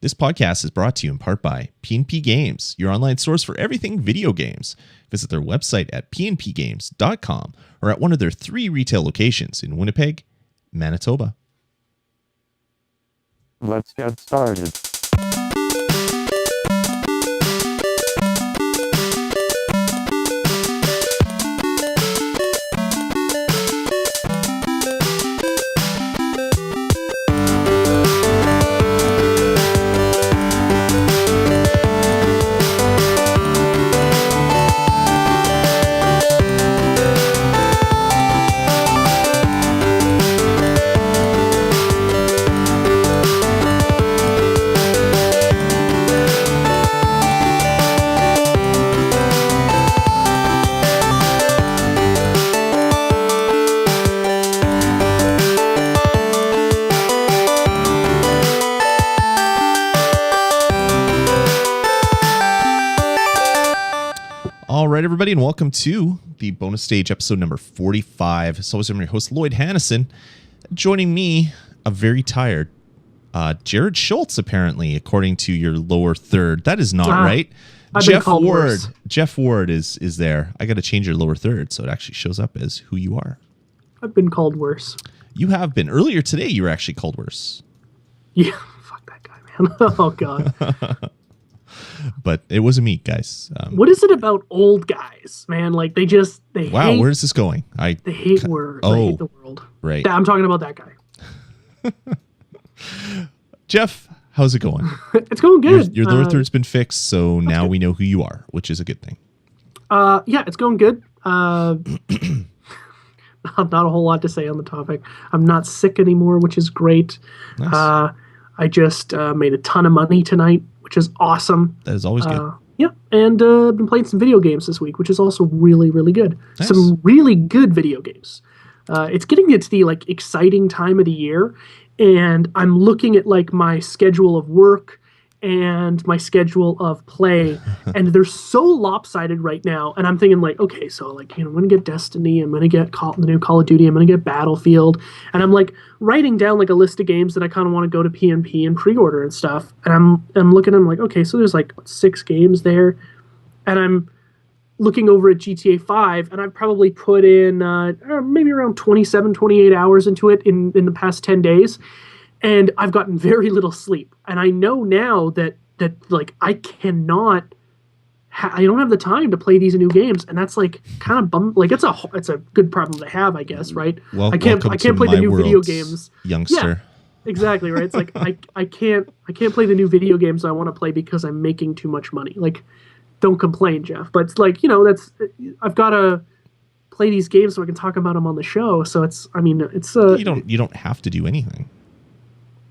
This podcast is brought to you in part by P&P Games, your online source for everything video games. Visit their website at pnpgames.com or at one of their 3 retail locations in Winnipeg, Manitoba. Let's get started. All right, everybody, and welcome to the bonus stage episode number 45. As always, I'm your host, Lloyd Hannison. Joining me, a very tired Jared Schultz, apparently, according to your lower third. That is not right. Jeff Ward. Worse. Jeff Ward is there. I got to change your lower third so it actually shows up as who you are. I've been called worse. You have been. Earlier today, you were actually called worse. Yeah, fuck that guy, man. Oh, God. But it wasn't me, guys. What is it about old guys, man? Like, they wow, hate... where's this going? They hate words. Oh, they hate the world. Right. I'm talking about that guy. Jeff, how's it going? It's going good. Your lower third's been fixed, so now good. We know who you are, which is a good thing. Yeah, it's going good. Not a whole lot to say on the topic. I'm not sick anymore, which is great. Nice. I just made a ton of money tonight, which is awesome. That is always good. Yeah, and been playing some video games this week, which is also really, really good. Nice. Some really good video games. It's getting into the exciting time of the year, and I'm looking at my schedule of work and my schedule of play, and they're so lopsided right now. And I'm thinking okay, so I'm gonna get Destiny, I'm gonna get the new Call of Duty, I'm gonna get Battlefield, and I'm writing down a list of games that I kind of want to go to PNP and pre-order and stuff. And I'm looking, I'm okay, so there's 6 games there, and I'm looking over at GTA 5, and I've probably put in maybe around 27, 28 hours into it in the past 10 days. And I've gotten very little sleep. And I know now that I cannot, I don't have the time to play these new games. And that's kind of bum. It's a good problem to have, I guess, right? Well, I can't play the new video games. Youngster. Yeah, exactly, right? It's I can't play the new video games I want to play because I'm making too much money. Don't complain, Jeff. But it's I've got to play these games so I can talk about them on the show. So you don't have to do anything.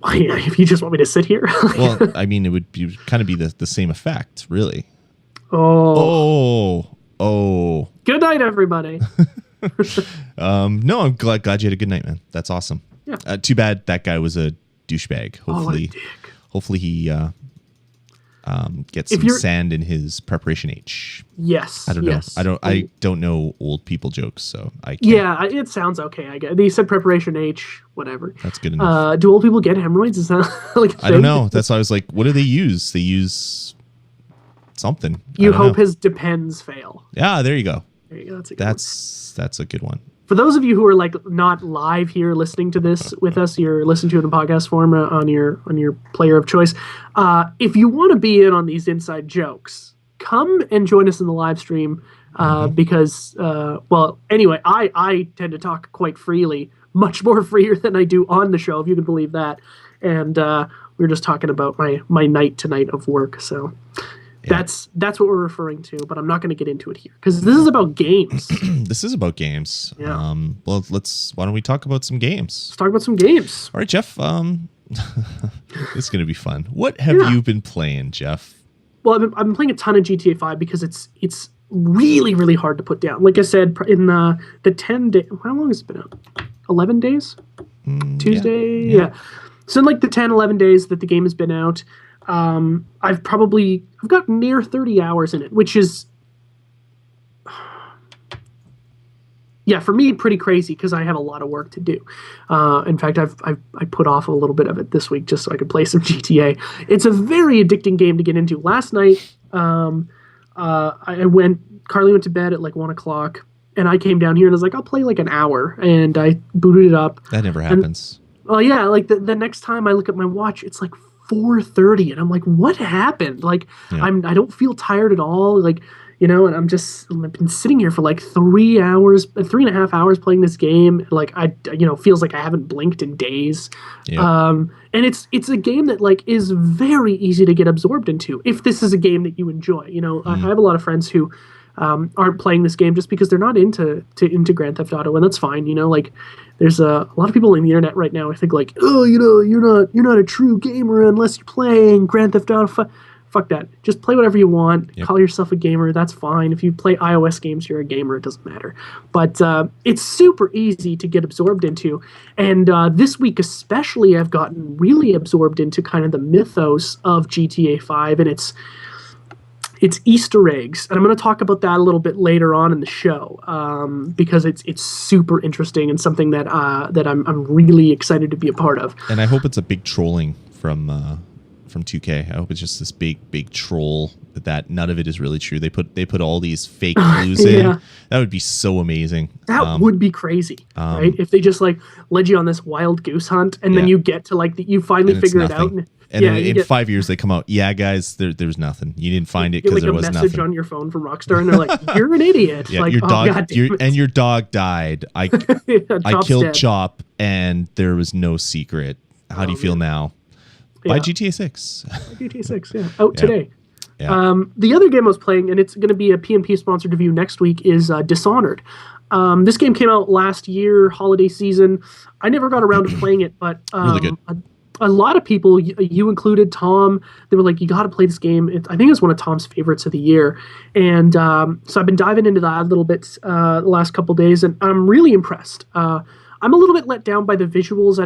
If you just want me to sit here. Well, it would kind of be the same effect, really. Oh. Good night, everybody. No, I'm glad you had a good night, man. That's awesome. Yeah. Too bad that guy was a douchebag. Hopefully he gets some sand in his preparation H. Yes. I don't know. Yes. I don't know old people jokes, so I can't. Yeah, it sounds okay. I guess they said preparation H, whatever. That's good enough. Do old people get hemorrhoids? Is that I don't know. That's why I was like, what do they use? They use something. You hope his depends fail. Yeah, there you go. There you go. That's a good one. For those of you who are not live here listening to this with us, you're listening to it in podcast form on your player of choice. If you want to be in on these inside jokes, come and join us in the live stream because anyway, I tend to talk quite freely, much more freer than I do on the show, if you can believe that. And we were just talking about my night tonight of work, so. Yeah. That's what we're referring to, but I'm not going to get into it here because this is about games. This is about games. Yeah. Why don't we talk about some games? Let's talk about some games. All right, Jeff. It's going to be fun. What have you been playing, Jeff? Well, I've been playing a ton of GTA 5 because it's really, really hard to put down. Like I said, in the 10 day, how long has it been out? 11 days? Tuesday? Yeah. So in the 10, 11 days that the game has been out, I've got near 30 hours in it, which is yeah, for me, pretty crazy because I have a lot of work to do. In fact, I put off a little bit of it this week just so I could play some GTA. It's a very addicting game to get into. Last night, Carly went to bed at like 1 o'clock, and I came down here and I was like, I'll play like an hour, and I booted it up. That never happens. Well, yeah, like the next time I look at my watch, it's like 4:30, and I'm like, what happened? Like, Yeah. I don't feel tired at all. Like, and I've been sitting here for like 3.5 hours playing this game. Like, feels like I haven't blinked in days. Yeah. And it's a game that like is very easy to get absorbed into if this is a game that you enjoy. I have a lot of friends who aren't playing this game just because they're not into Grand Theft Auto, and that's fine. Like, there's a lot of people on the internet right now. I think like, oh, you're not a true gamer unless you're playing Grand Theft Auto. Fuck that. Just play whatever you want. Yep. Call yourself a gamer. That's fine. If you play iOS games, you're a gamer. It doesn't matter. But it's super easy to get absorbed into. And this week especially, I've gotten really absorbed into kind of the mythos of GTA 5 and its Easter eggs. And I'm going to talk about that a little bit later on in the show because it's super interesting and something that I'm really excited to be a part of. And I hope it's a big trolling from 2K. I hope it's just this big troll that none of it is really true. They put all these fake clues in. That would be so amazing. That would be crazy, right? If they just like led you on this wild goose hunt and then you get to like you finally figure it out. And then in 5 years they come out, yeah, guys, there's nothing. You didn't find it because there was nothing. You get like a message on your phone from Rockstar, and they're like, "You're an idiot." Yeah, like, your dog died. I killed dead. Chop, and there was no secret. How do you feel now? Buy GTA 6. GTA 6, out today. Yeah. The other game I was playing, and it's going to be a PNP sponsored review next week, is Dishonored. This game came out last year, holiday season. I never got around to playing it, but really good. A lot of people, you included, Tom, they were like, you got to play this game. I think it's one of Tom's favorites of the year. And so I've been diving into that a little bit the last couple days, and I'm really impressed. I'm a little bit let down by the visuals.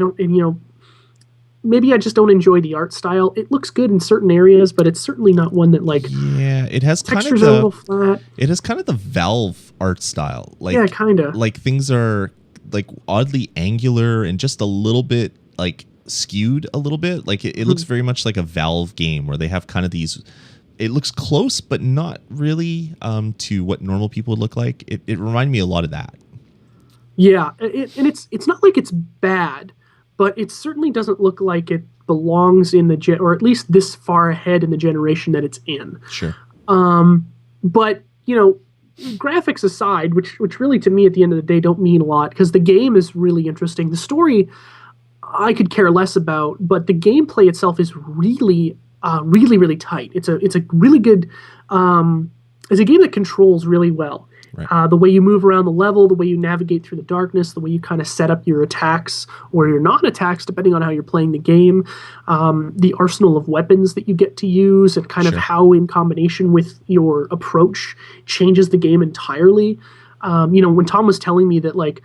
Maybe I just don't enjoy the art style. It looks good in certain areas, but it's certainly not one that like it has textures are a little flat. It has kind of the Valve art style. Like kind of. Like things are like oddly angular and just a little bit like skewed a little bit. Like it looks very much like a Valve game where they have kind of these. It looks close, but not really to what normal people would look like. It reminded me a lot of that. Yeah, and it's not like it's bad. But it certainly doesn't look like it belongs in the or at least this far ahead in the generation that it's in. Sure. But graphics aside, which really to me at the end of the day don't mean a lot because the game is really interesting. The story I could care less about, but the gameplay itself is really, really tight. It's a really good. It's a game that controls really well. Right. The way you move around the level, the way you navigate through the darkness, the way you kind of set up your attacks or your non-attacks, depending on how you're playing the game, the arsenal of weapons that you get to use, and kind of how, in combination with your approach, changes the game entirely. When Tom was telling me that, like,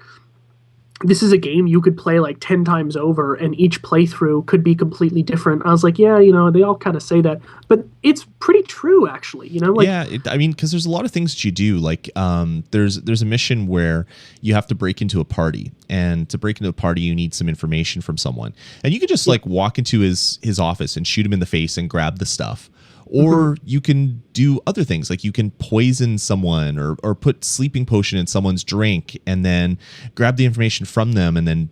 this is a game you could play like 10 times over and each playthrough could be completely different. I was like, yeah, they all kind of say that, but it's pretty true actually, because there's a lot of things that you do. Like, there's a mission where you have to break into a party, and to break into a party, you need some information from someone, and you can just like walk into his office and shoot him in the face and grab the stuff. Or you can do other things, like you can poison someone or put sleeping potion in someone's drink and then grab the information from them and then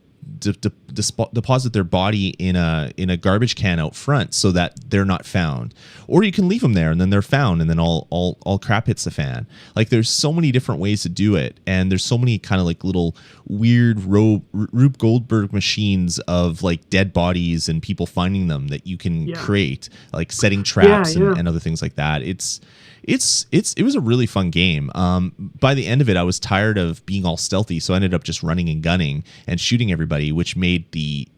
deposit their body in a garbage can out front so that they're not found. Or you can leave them there and then they're found and then all crap hits the fan. Like, there's so many different ways to do it, and there's so many kind of like little weird Rube Goldberg machines of like dead bodies and people finding them that you can create, like setting traps and other things like that. It was a really fun game. By the end of it, I was tired of being all stealthy, so I ended up just running and gunning and shooting everybody, which made the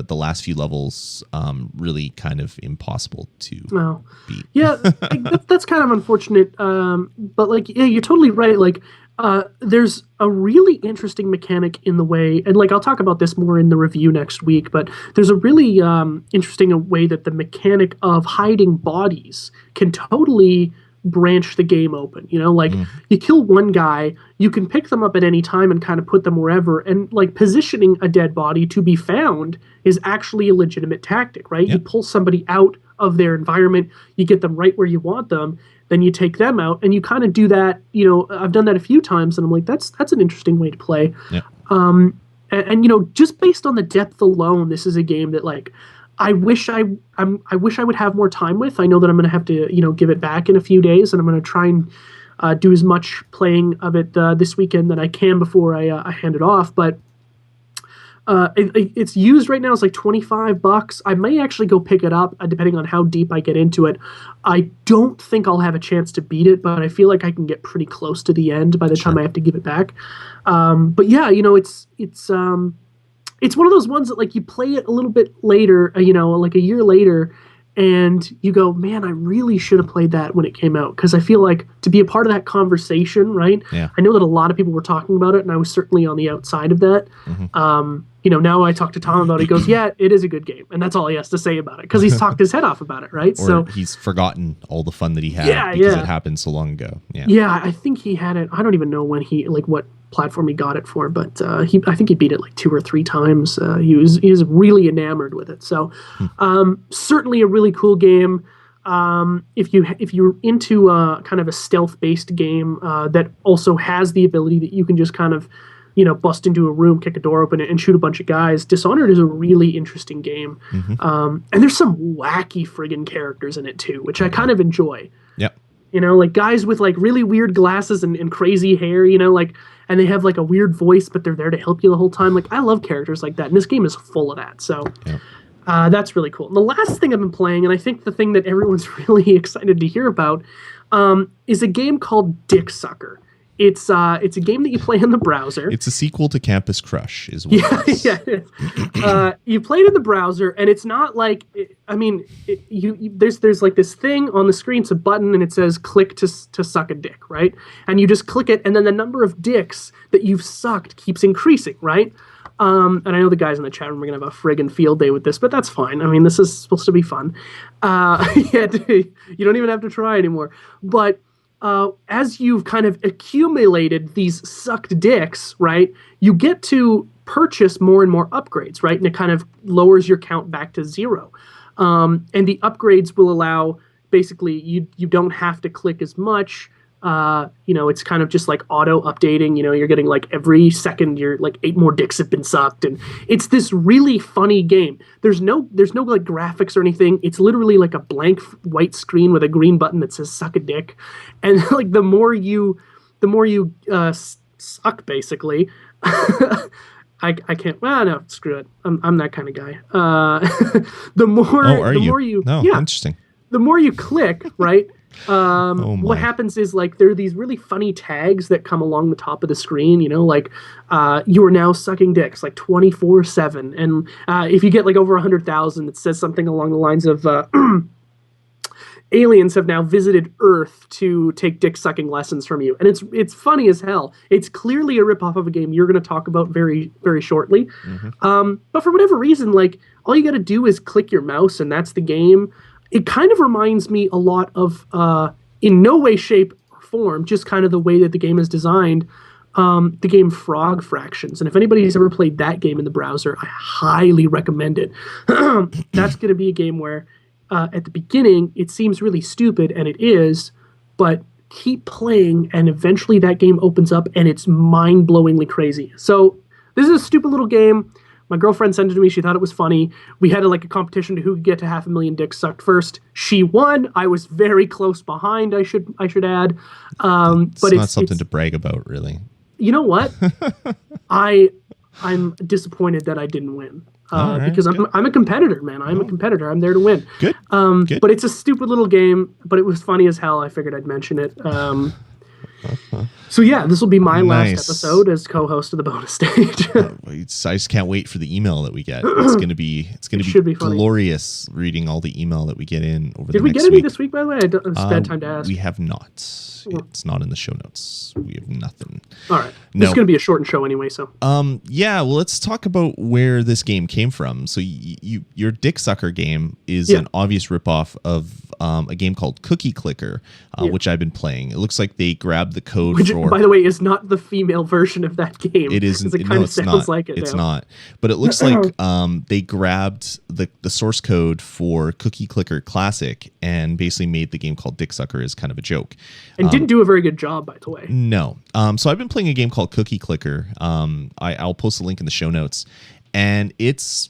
last few levels really kind of impossible to beat. Yeah, that's kind of unfortunate. But like, yeah, you're totally right. Like, there's a really interesting mechanic in the way, and like I'll talk about this more in the review next week, but there's a really interesting way that the mechanic of hiding bodies can totally branch the game open. You know, like you kill one guy, you can pick them up at any time and kind of put them wherever. And like positioning a dead body to be found is actually a legitimate tactic, right? Yep. You pull somebody out of their environment, you get them right where you want them, then you take them out, and you kind of do that. You know, I've done that a few times, and I'm like, that's an interesting way to play. Yep. And you know, just based on the depth alone, this is a game that like I wish I would have more time with. I know that I'm going to have to, you know, give it back in a few days, and I'm going to try and do as much playing of it this weekend that I can before I hand it off. But it's used right now. It's like $25. I may actually go pick it up depending on how deep I get into it. I don't think I'll have a chance to beat it, but I feel like I can get pretty close to the end by the time I have to give it back. But yeah, you know, it's one of those ones that like you play it a little bit later, you know, like a year later, and you go, man, I really should have played that when it came out, because I feel like to be a part of that conversation, right? Yeah. I know that a lot of people were talking about it, and I was certainly on the outside of that. You know, now I talk to Tom about it. He goes, yeah, it is a good game. And that's all he has to say about it, because he's talked his head off about it, right? Or so he's forgotten all the fun that he had because it happened so long ago. Yeah. Yeah, I think he had it. I don't even know when what platform he got it for, but I think he beat it like 2 or 3 times. He was really enamored with it. So certainly a really cool game. If you're into kind of a stealth-based game that also has the ability that you can just kind of, you know, bust into a room, kick a door open, and shoot a bunch of guys, Dishonored is a really interesting game. And there's some wacky friggin' characters in it too, which I kind of enjoy. Yep. You know, like guys with like really weird glasses and crazy hair, you know, like, and they have like a weird voice, but they're there to help you the whole time. Like, I love characters like that, and this game is full of that. So that's really cool. And the last thing I've been playing, and I think the thing that everyone's really excited to hear about, is a game called Dick Sucker. It's a game that you play in the browser. It's a sequel to Campus Crush, is what it is. Yeah. You play it in the browser, and it's not like, I mean, there's like this thing on the screen. It's a button, and it says "click to suck a dick," right? And you just click it, and then the number of dicks that you've sucked keeps increasing, right? And I know the guys in the chat room are gonna have a friggin' field day with this, but that's fine. I mean, this is supposed to be fun. You don't even have to try anymore, but. As you've kind of accumulated these sucked dicks, right, you get to purchase more and more upgrades, right? And it kind of lowers your count back to 0. And the upgrades will allow, basically, you don't have to click as much. You know, it's kind of just like auto updating. You know, you're getting like every second, you're like 8 more dicks have been sucked, and it's this really funny game. There's no like graphics or anything. It's literally like a blank white screen with a green button that says "suck a dick," and like the more you suck, basically. I can't. Well, no, screw it. I'm that kind of guy. The more you interesting. The more you click, right? What happens is like there are these really funny tags that come along the top of the screen, you know, like you are now sucking dicks like 24/7, and if you get like over 100,000, it says something along the lines of aliens have now visited Earth to take dick sucking lessons from you, and it's funny as hell. It's clearly a ripoff of a game you're going to talk about very, very shortly. But for whatever reason, like all you got to do is click your mouse, and that's the game. It kind of reminds me a lot of, in no way, shape, or form, just kind of the way that the game is designed, the game Frog Fractions. And if anybody's ever played that game in the browser, I highly recommend it. That's going to be a game where, at the beginning, it seems really stupid, and it is, but keep playing, and eventually that game opens up, and it's mind-blowingly crazy. So this is a stupid little game. My girlfriend sent it to me. She thought it was funny. We had a competition to who could get to 500,000 dicks sucked first. She won. I was very close behind, I should add. But it's something to brag about, really. You know what? I'm disappointed that I didn't win. Because I'm a competitor, man. I'm a competitor. I'm there to win. Good. But it's a stupid little game, but it was funny as hell. I figured I'd mention it. So yeah, this will be my last episode as co-host of the bonus stage. I just can't wait for the email that we get. It's gonna be glorious reading all the email that we get in over the next week. Did we get any this week, by the way? It's bad time to ask. We have not. It's not in the show notes. We have nothing. All right. This is gonna be a shortened show anyway, so. Yeah. Well, let's talk about where this game came from. So your Dick Sucker game is an obvious ripoff of a game called Cookie Clicker, which I've been playing. It looks like they grabbed the code Which, for. by the way, is not the female version of that game. It isn't. It kind of sounds not. like it. It's now. not. But it looks like they grabbed the source code for Cookie Clicker Classic and basically made the game called Dick Sucker as kind of a joke. And didn't do a very good job, by the way. No. So I've been playing a game called Cookie Clicker. I'll post a link in the show notes, and it's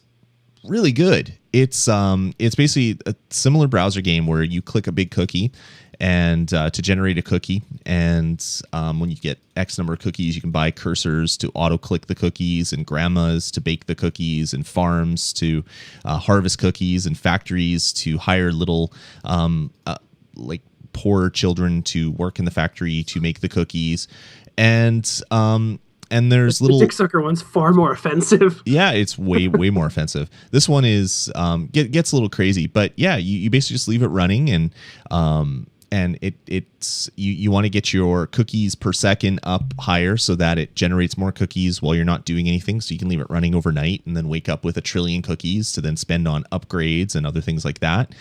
really good. It's basically a similar browser game where you click a big cookie and to generate a cookie, and when you get X number of cookies, you can buy cursors to auto click the cookies, and grandmas to bake the cookies, and farms to harvest cookies, and factories to hire little like poor children to work in the factory to make the cookies, and there's the little Dick Sucker one's far more offensive. Yeah, it's way more offensive. This one is gets a little crazy, but yeah, you basically just leave it running, and it's you want to get your cookies per second up higher so that it generates more cookies while you're not doing anything, so you can leave it running overnight and then wake up with 1 trillion cookies to then spend on upgrades and other things like that.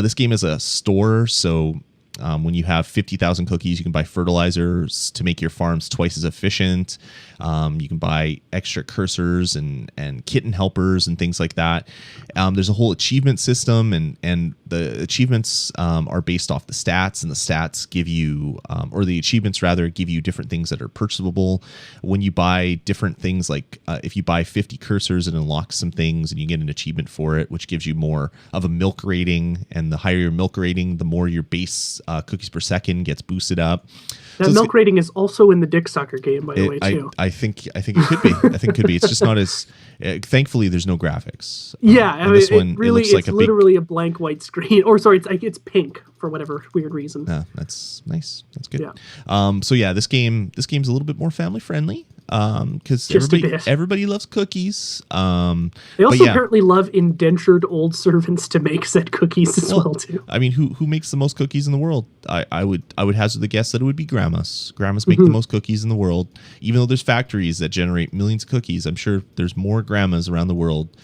This game is a store, so when you have 50,000 cookies, you can buy fertilizers to make your farms twice as efficient. You can buy extra cursors and kitten helpers and things like that. There's a whole achievement system, and the achievements are based off the stats, and the stats give you, or the achievements rather, give you different things that are purchasable. When you buy different things, like if you buy 50 cursors, it unlocks some things, and you get an achievement for it, which gives you more of a milk rating. And the higher your milk rating, the more your base cookies per second gets boosted up. That milk rating is also in the Dick Sucker game, by the way, too. I think it could be. I think it could be. It's just not as. Thankfully, there's no graphics. Yeah, I mean, this one, really, it's like literally a blank white screen. Or sorry, it's pink for whatever weird reason. That's nice. That's good. Yeah. So yeah, this game's a little bit more family friendly. Because everybody loves cookies. They also apparently love indentured old servants to make said cookies as well too. I mean, who makes the most cookies in the world? I would hazard the guess that it would be grandmas. Grandmas make the most cookies in the world. Even though there's factories that generate millions of cookies, I'm sure there's more grandmas around the world.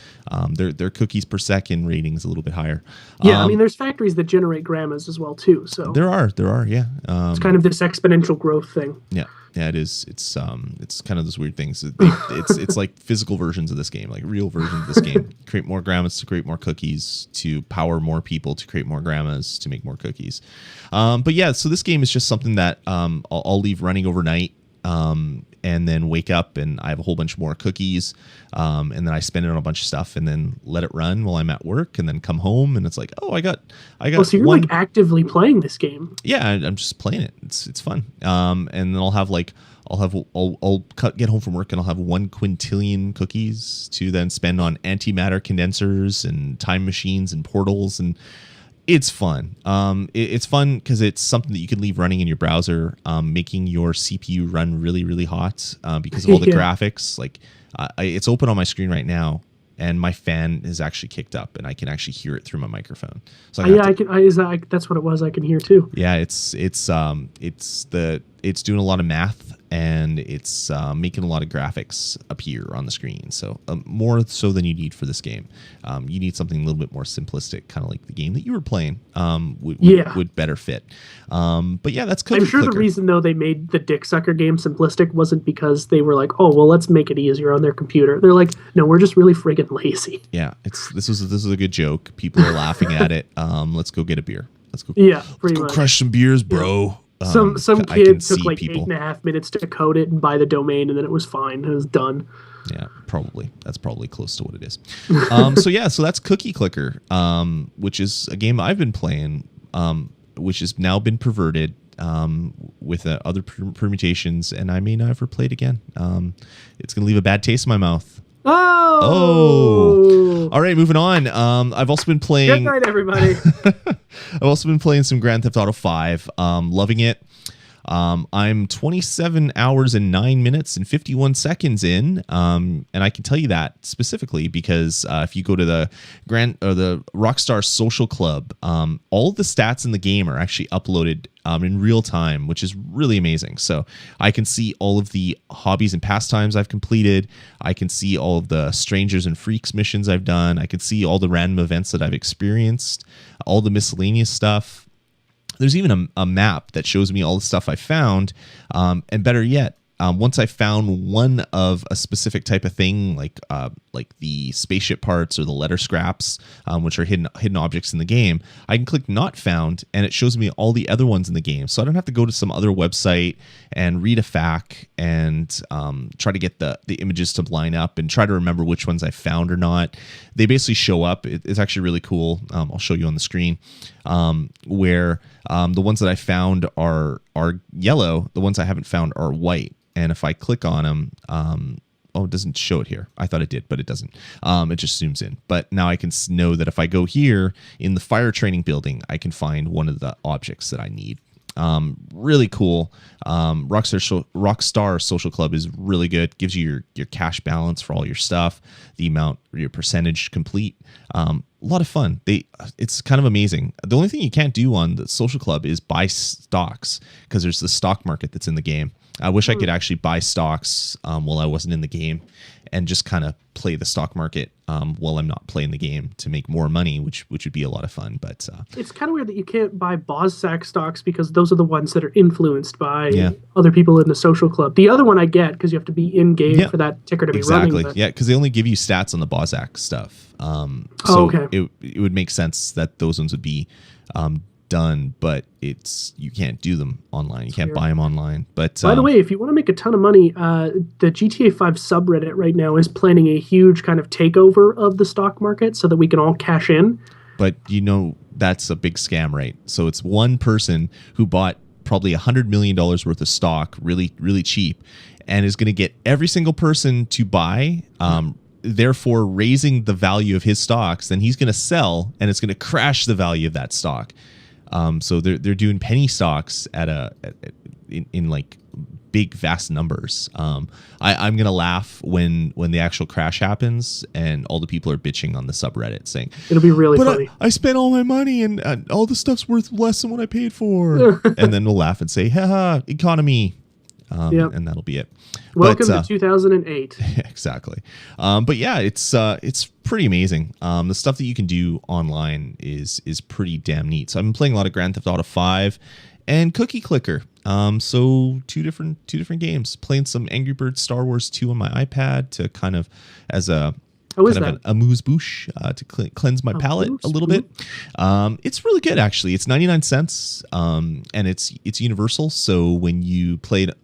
Their cookies per second rating is a little bit higher. Yeah, I mean, there's factories that generate grandmas as well too. So there are, yeah. It's kind of this exponential growth thing. Yeah. Yeah, it is. It's kind of those weird things. It's like physical versions of this game, like real versions of this game. Create more grandmas to create more cookies, to power more people to create more grandmas to make more cookies. But yeah, so this game is just something that I'll leave running overnight, and then wake up and I have a whole bunch more cookies, and then I spend it on a bunch of stuff and then let it run while I'm at work, and then come home and it's like, oh, I got. Oh, so you're like actively playing this game? Yeah, I'm just playing it. It's fun. And then I'll get home from work and I'll have 1 quintillion cookies to then spend on antimatter condensers and time machines and portals, and it's fun. It's fun because it's something that you can leave running in your browser, making your CPU run really, really hot because of all the graphics. Like it's open on my screen right now, and my fan is actually kicked up, and I can actually hear it through my microphone. So that's what it was. I can hear too. Yeah, it's doing a lot of math, and it's making a lot of graphics appear on the screen. So more so than you need for this game. You need something a little bit more simplistic, kind of like the game that you were playing. Would better fit. But yeah, that's Cookie I'm sure Clicker. The reason though they made the Dick Sucker game simplistic wasn't because they were like, oh well, let's make it easier on their computer. They're like, no, we're just really friggin' lazy. Yeah, this was a good joke. People are laughing at it. Let's go get a beer. Let's go. Yeah, pretty much. Crush some beers, bro. Yeah. Some kid took like 8.5 minutes to code it and buy the domain, and then it was fine. It was done. Yeah, probably. That's probably close to what it is. So that's Cookie Clicker, which is a game I've been playing, which has now been perverted with other permutations, and I may never play it again. It's going to leave a bad taste in my mouth. Oh! All right, moving on. I've also been playing. Good night, everybody. I've also been playing some Grand Theft Auto 5. Loving it. I'm 27 hours and 9 minutes and 51 seconds in, and I can tell you that specifically because if you go to the Rockstar Social Club, all of the stats in the game are actually uploaded in real time, which is really amazing. So I can see all of the hobbies and pastimes I've completed. I can see all of the strangers and freaks missions I've done. I can see all the random events that I've experienced, all the miscellaneous stuff. There's even a map that shows me all the stuff I found. And better yet, once I found one of a specific type of thing, like the spaceship parts or the letter scraps, which are hidden objects in the game, I can click not found, and it shows me all the other ones in the game. So I don't have to go to some other website and read a FAQ and try to get the images to line up and try to remember which ones I found or not. They basically show up. It's actually really cool. I'll show you on the screen where the ones that I found are yellow. The ones I haven't found are white. And if I click on them, it doesn't show it here. I thought it did, but it doesn't. It just zooms in. But now I can know that if I go here in the fire training building, I can find one of the objects that I need. Really cool. Rockstar Social Club is really good. Gives you your cash balance for all your stuff, the amount, your percentage complete. A lot of fun. It's kind of amazing. The only thing you can't do on the Social Club is buy stocks, because there's the stock market that's in the game. I wish I could actually buy stocks while I wasn't in the game and just kind of play the stock market while I'm not playing the game to make more money, which would be a lot of fun. But it's kind of weird that you can't buy Bozsack stocks, because those are the ones that are influenced by other people in the Social Club. The other one I get, because you have to be in game for that ticker to be running. Exactly. Yeah, because they only give you stats on the Bozsack stuff. It would make sense that those ones would be done, but you can't do them online. You can't buy them online. But by the way, if you want to make a ton of money, the GTA 5 subreddit right now is planning a huge kind of takeover of the stock market so that we can all cash in. But that's a big scam, right? So it's one person who bought probably $100 million worth of stock really, really cheap, and is going to get every single person to buy, therefore raising the value of his stocks. Then he's going to sell, and it's going to crash the value of that stock. So they're doing penny stocks in like big vast numbers. I'm gonna laugh when the actual crash happens and all the people are bitching on the subreddit saying it'll be really funny. I spent all my money and all the stuff's worth less than what I paid for. And then we'll laugh and say, haha, economy. And that'll be it. Welcome to 2008. Exactly. But yeah, it's pretty amazing. The stuff that you can do online is pretty damn neat. So I've been playing a lot of Grand Theft Auto 5 and Cookie Clicker. So two different games. Playing some Angry Birds Star Wars 2 on my iPad to kind of as a an amuse-bouche to cleanse my palate a little bit. It's really good, actually. It's 99 cents, and it's universal. So when you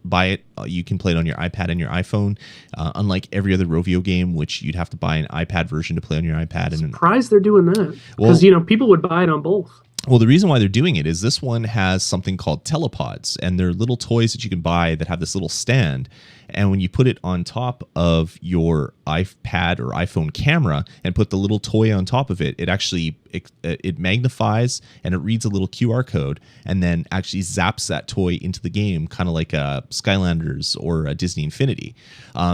buy it, you can play it on your iPad and your iPhone. Unlike every other Rovio game, which you'd have to buy an iPad version to play on your iPad. Surprised they're doing that, because people would buy it on both. Well, the reason why they're doing it is this one has something called telepods, and they're little toys that you can buy that have this little stand. And when you put it on top of your iPad or iPhone camera and put the little toy on top of it, it actually it magnifies and it reads a little QR code and then actually zaps that toy into the game, kind of like a Skylanders or a Disney Infinity.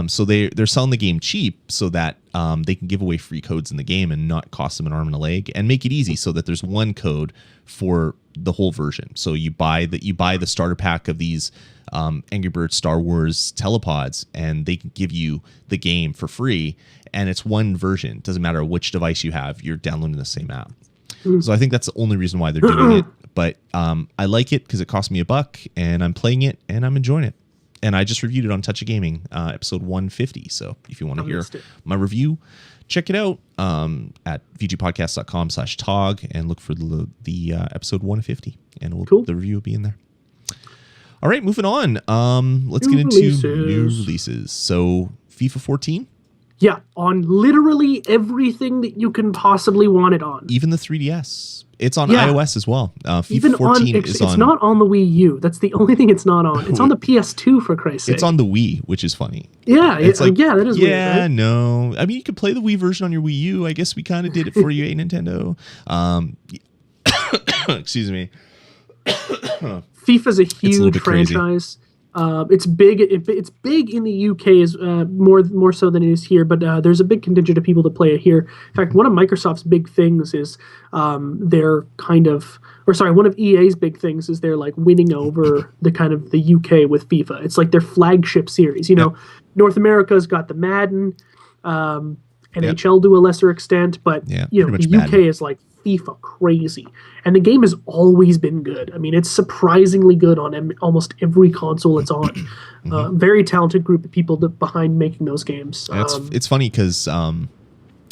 So they're selling the game cheap so that they can give away free codes in the game and not cost them an arm and a leg, and make it easy so that there's one code for the whole version. So you buy the starter pack of these Angry Birds Star Wars telepods, and they can give you the game for free, and it's one version. Doesn't matter which device you have, you're downloading the same app. So I think that's the only reason why they're doing it. But I like it because it cost me $1, and I'm playing it and I'm enjoying it. And I just reviewed it on Touch of Gaming, episode 150. So if you want to hear my review, check it out at vgpodcast.com/tog and look for the episode 150, and the review will be in there. All right, moving on. Let's get into new releases. So FIFA 14. Yeah, on literally everything that you can possibly want it on. Even the 3DS. It's on iOS as well. FIFA 14 is on... It's not on the Wii U. That's the only thing it's not on. It's on the PS2, for Christ's sake. It's on the Wii, which is funny. Yeah, that is weird, right? Yeah, no. I mean, you could play the Wii version on your Wii U. I guess we kind of did it for you, Nintendo. Excuse me. FIFA's a huge franchise. It's big. It's big in the UK as more so than it is here. But there's a big contingent of people that play it here. In fact, one of Microsoft's big things is one of EA's big things is they're like winning over the kind of the UK with FIFA. It's like their flagship series. North America's got the Madden. NHL to a lesser extent, but the UK is like FIFA crazy. And the game has always been good. I mean, it's surprisingly good on almost every console it's on. Very talented group of people behind making those games. It's funny because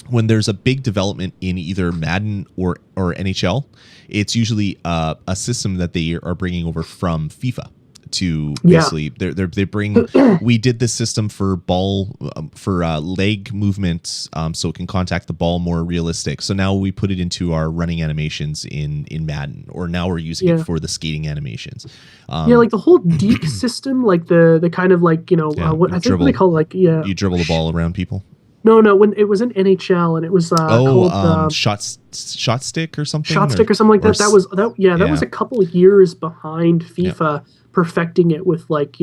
when there's a big development in either Madden or NHL, it's usually a system that they are bringing over from FIFA to basically they bring. We did this system for ball for leg movement, so it can contact the ball more realistic. So now we put it into our running animations in Madden, or now we're using it for the skating animations. Like the whole deep system, like the kind of like what I think they call like you dribble the ball around people. No, when it was in NHL and it was called shot stick or something. Shot stick or something like that. That was a couple of years behind FIFA perfecting it with like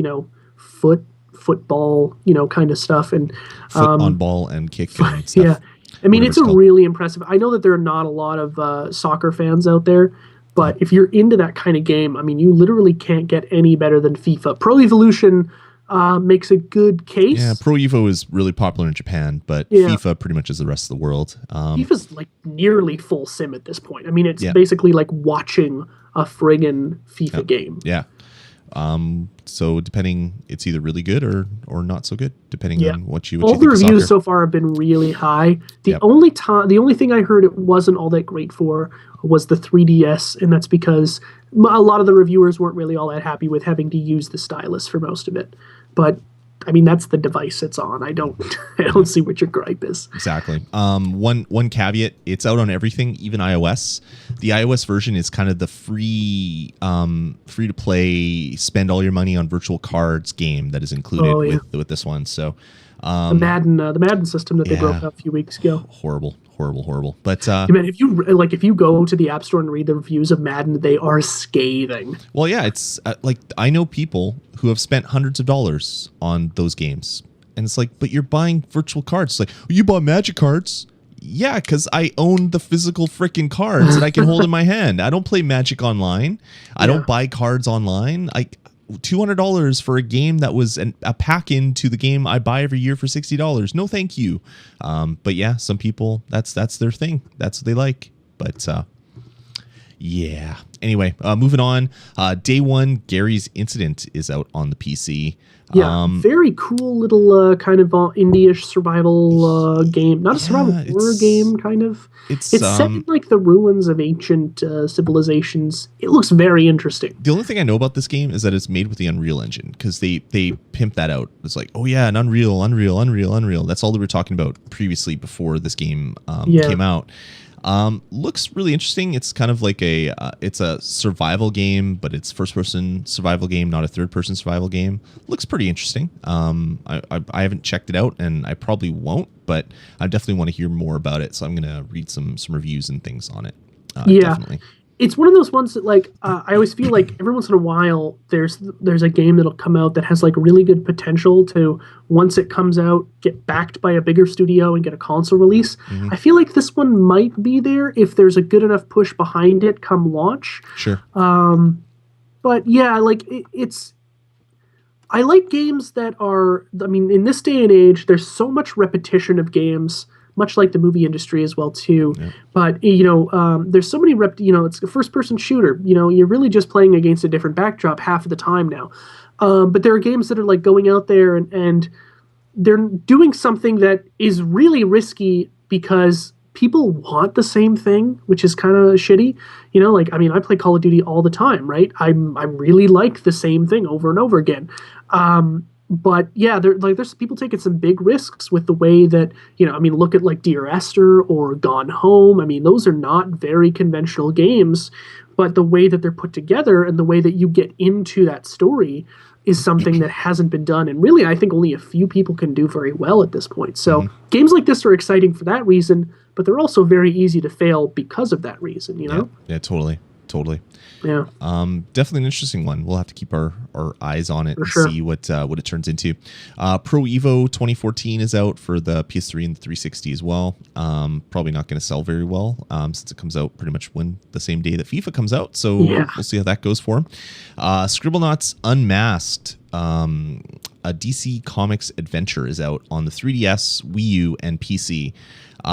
football kind of stuff and foot on ball and kick and stuff. Yeah, I mean it's really impressive. I know that there are not a lot of soccer fans out there, but if you're into that kind of game, I mean you literally can't get any better than FIFA. Pro Evolution makes a good case. Yeah, Pro Evo is really popular in Japan, but FIFA pretty much is the rest of the world. FIFA's like nearly full sim at this point. I mean, it's basically like watching a friggin' FIFA game. Yeah. So depending, it's either really good or not so good, depending on what you. All the reviews so far have been really high. The only thing I heard it wasn't all that great for was the 3DS, and that's because a lot of the reviewers weren't really all that happy with having to use the stylus for most of it. But I mean, that's the device it's on. I don't see what your gripe is. Exactly. One caveat: it's out on everything, even iOS. The iOS version is kind of the free to play, spend all your money on virtual cards game that is included with this one. So the Madden system that they broke out a few weeks ago. Horrible. But man, if you go to the App Store and read the reviews of Madden, they are scathing. Well, yeah, it's like I know people who have spent hundreds of dollars on those games, and it's like, but you're buying virtual cards. It's like, you bought Magic cards. Yeah, because I own the physical freaking cards that I can hold in my hand. I don't play Magic online. I don't buy cards online. $200 for a game that was a pack into the game I buy every year for $60. No, thank you. But yeah, some people that's their thing. That's what they like. But yeah. Anyway, moving on. Day one, Gary's Incident is out on the PC. Yeah, very cool little kind of indie-ish survival game. Not a survival horror game, kind of. It's set in like the ruins of ancient civilizations. It looks very interesting. The only thing I know about this game is that it's made with the Unreal Engine, because they pimp that out. It's like, oh yeah, an Unreal. That's all they were talking about previously before this game came out. Looks really interesting. It's kind of like it's a survival game, but it's first-person survival game, not a third-person survival game. Looks pretty interesting. I haven't checked it out, and I probably won't, but I definitely want to hear more about it. So I'm gonna read some reviews and things on it. Definitely. It's one of those ones that like I always feel like every once in a while there's a game that'll come out that has like really good potential to, once it comes out, get backed by a bigger studio and get a console release. Mm-hmm. I feel like this one might be there if there's a good enough push behind it come launch. Sure. But yeah, like I like games that are, I mean, in this day and age, there's so much repetition of games, much like the movie industry as well too. Yeah. But there's so many it's a first-person shooter. You're really just playing against a different backdrop half of the time now. But there are games that are like going out there and they're doing something that is really risky because people want the same thing, which is kind of shitty. I play Call of Duty all the time, right? I really like the same thing over and over again. But yeah, there's people taking some big risks with the way that, look at like Dear Esther or Gone Home. I mean, those are not very conventional games, but the way that they're put together and the way that you get into that story is something that hasn't been done. And really, I think only a few people can do very well at this point. So games like this are exciting for that reason, but they're also very easy to fail because of that reason, Yeah, totally. Yeah. Definitely an interesting one. We'll have to keep our eyes on it see what it turns into. Pro Evo 2014 is out for the PS3 and the 360 as well. Probably not going to sell very well since it comes out pretty much the same day that FIFA comes out. So we'll see how that goes for him. Scribblenauts Unmasked a DC Comics Adventure is out on the 3DS, Wii U, and PC.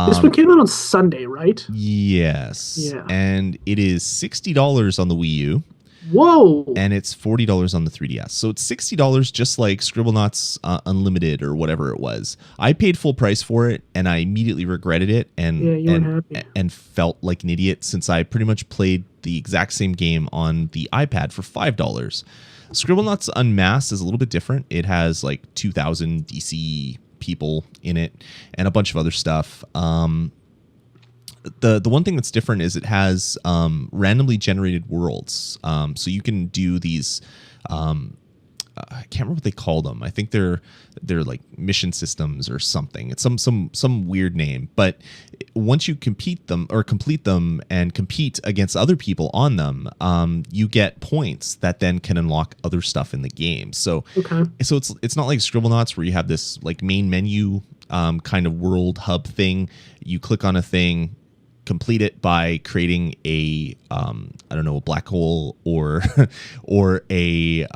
This one came out on Sunday, right? Yes. Yeah. And it is $60 on the Wii U. Whoa. And it's $40 on the 3DS. So it's $60 just like Scribblenauts Unlimited or whatever it was. I paid full price for it and I immediately regretted it and felt like an idiot since I pretty much played the exact same game on the iPad for $5. Scribblenauts Unmasked is a little bit different. It has like 2,000 DC people in it and a bunch of other stuff. The one thing that's different is it has randomly generated worlds. So you can do these. I can't remember what they call them. I think they're like mission systems or something. It's some weird name. But once you complete them and compete against other people on them, you get points that then can unlock other stuff in the game. So it's not like Scribblenauts where you have this like main menu kind of world hub thing. You click on a thing, complete it by creating a black hole or a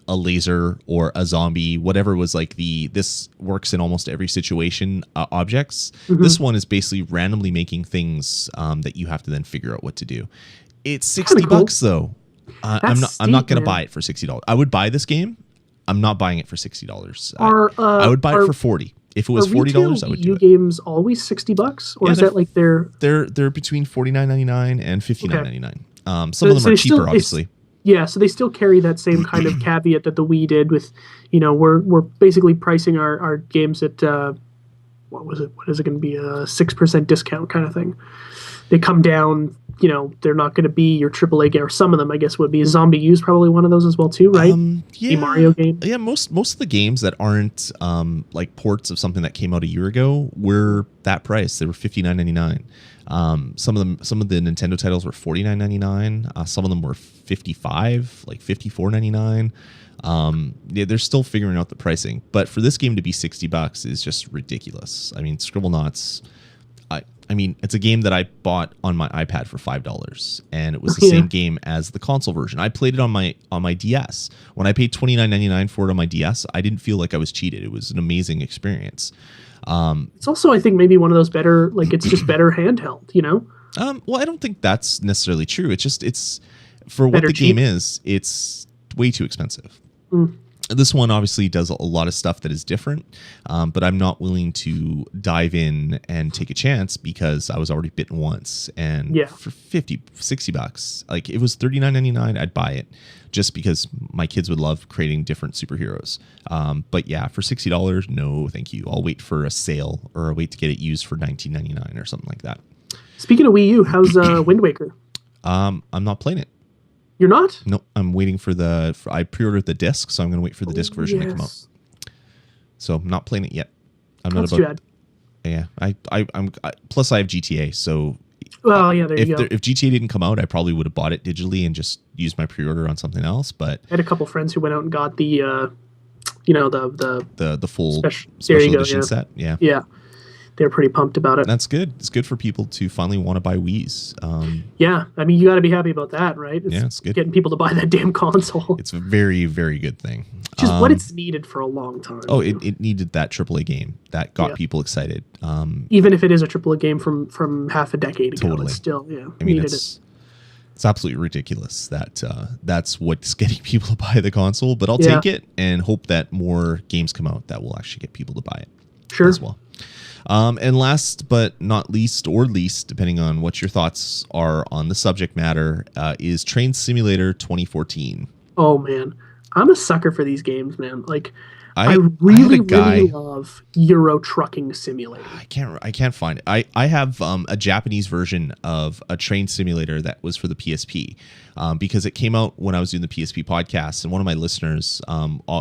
laser or a zombie, whatever was like this works in almost every situation objects. Mm-hmm. This one is basically randomly making things that you have to then figure out what to do. It's $60 though. I'm not going to buy it for $60. I would buy this game. I'm not buying it for $60. I would buy it for $40. If it was $40, I would do it. Games always $60, or is that like they're between $49.99 and $59.99. Some of them are cheaper, obviously. So they still carry that same kind of caveat that the Wii did with, we're basically pricing our games at what is it going to be, a 6% discount kind of thing. They come down. They're not going to be your AAA game, or some of them, I guess, would be. Zombie U is probably one of those as well, too, right? The Mario game. Yeah, most of the games that aren't like ports of something that came out a year ago were that price. They were $59.99. Some of the Nintendo titles were $49.99. Some of them were $55, like $54.99. They're still figuring out the pricing, but for this game to be $60 is just ridiculous. I mean, Scribblenauts. I mean, it's a game that I bought on my iPad for $5, and it was the same game as the console version. I played it on my DS. When I paid $29.99 for it on my DS, I didn't feel like I was cheated. It was an amazing experience. It's also, I think, maybe one of those better, like it's just better handheld, Well, I don't think that's necessarily true. It's for what the game is, it's way too expensive. This one obviously does a lot of stuff that is different, but I'm not willing to dive in and take a chance because I was already bitten once. And for $60, like it was $39.99, I'd buy it just because my kids would love creating different superheroes. But yeah, for $60, no, thank you. I'll wait for a sale or I'll wait to get it used for $19.99 or something like that. Speaking of Wii U, how's Wind Waker? I'm not playing it. You're not? No, I'm waiting for I pre-ordered the disc, so I'm going to wait for the disc version to come out. So I'm not playing it yet. That's too bad. Yeah, I'm plus I have GTA, so there you go. If GTA didn't come out, I probably would have bought it digitally and just used my pre-order on something else. But I had a couple friends who went out and got the full special edition set. Yeah. Yeah. They're pretty pumped about it. That's good. It's good for people to finally want to buy Wiis. I mean, you got to be happy about that, right? It's good. Getting people to buy that damn console. It's a very, very good thing. Which is what it's needed for a long time. Oh, it needed that AAA game that got people excited. Even if it is a AAA game from half a decade ago, totally. It's still, I mean, it's absolutely ridiculous that that's what's getting people to buy the console. But I'll take it and hope that more games come out that will actually get people to buy it. Sure. As well. And last but not least, or least, depending on what your thoughts are on the subject matter, is Train Simulator 2014. Oh, man. I'm a sucker for these games, man. Like, I really love Euro Trucking Simulator. I can't find it. I have a Japanese version of a train simulator that was for the PSP because it came out when I was doing the PSP podcast, and one of my listeners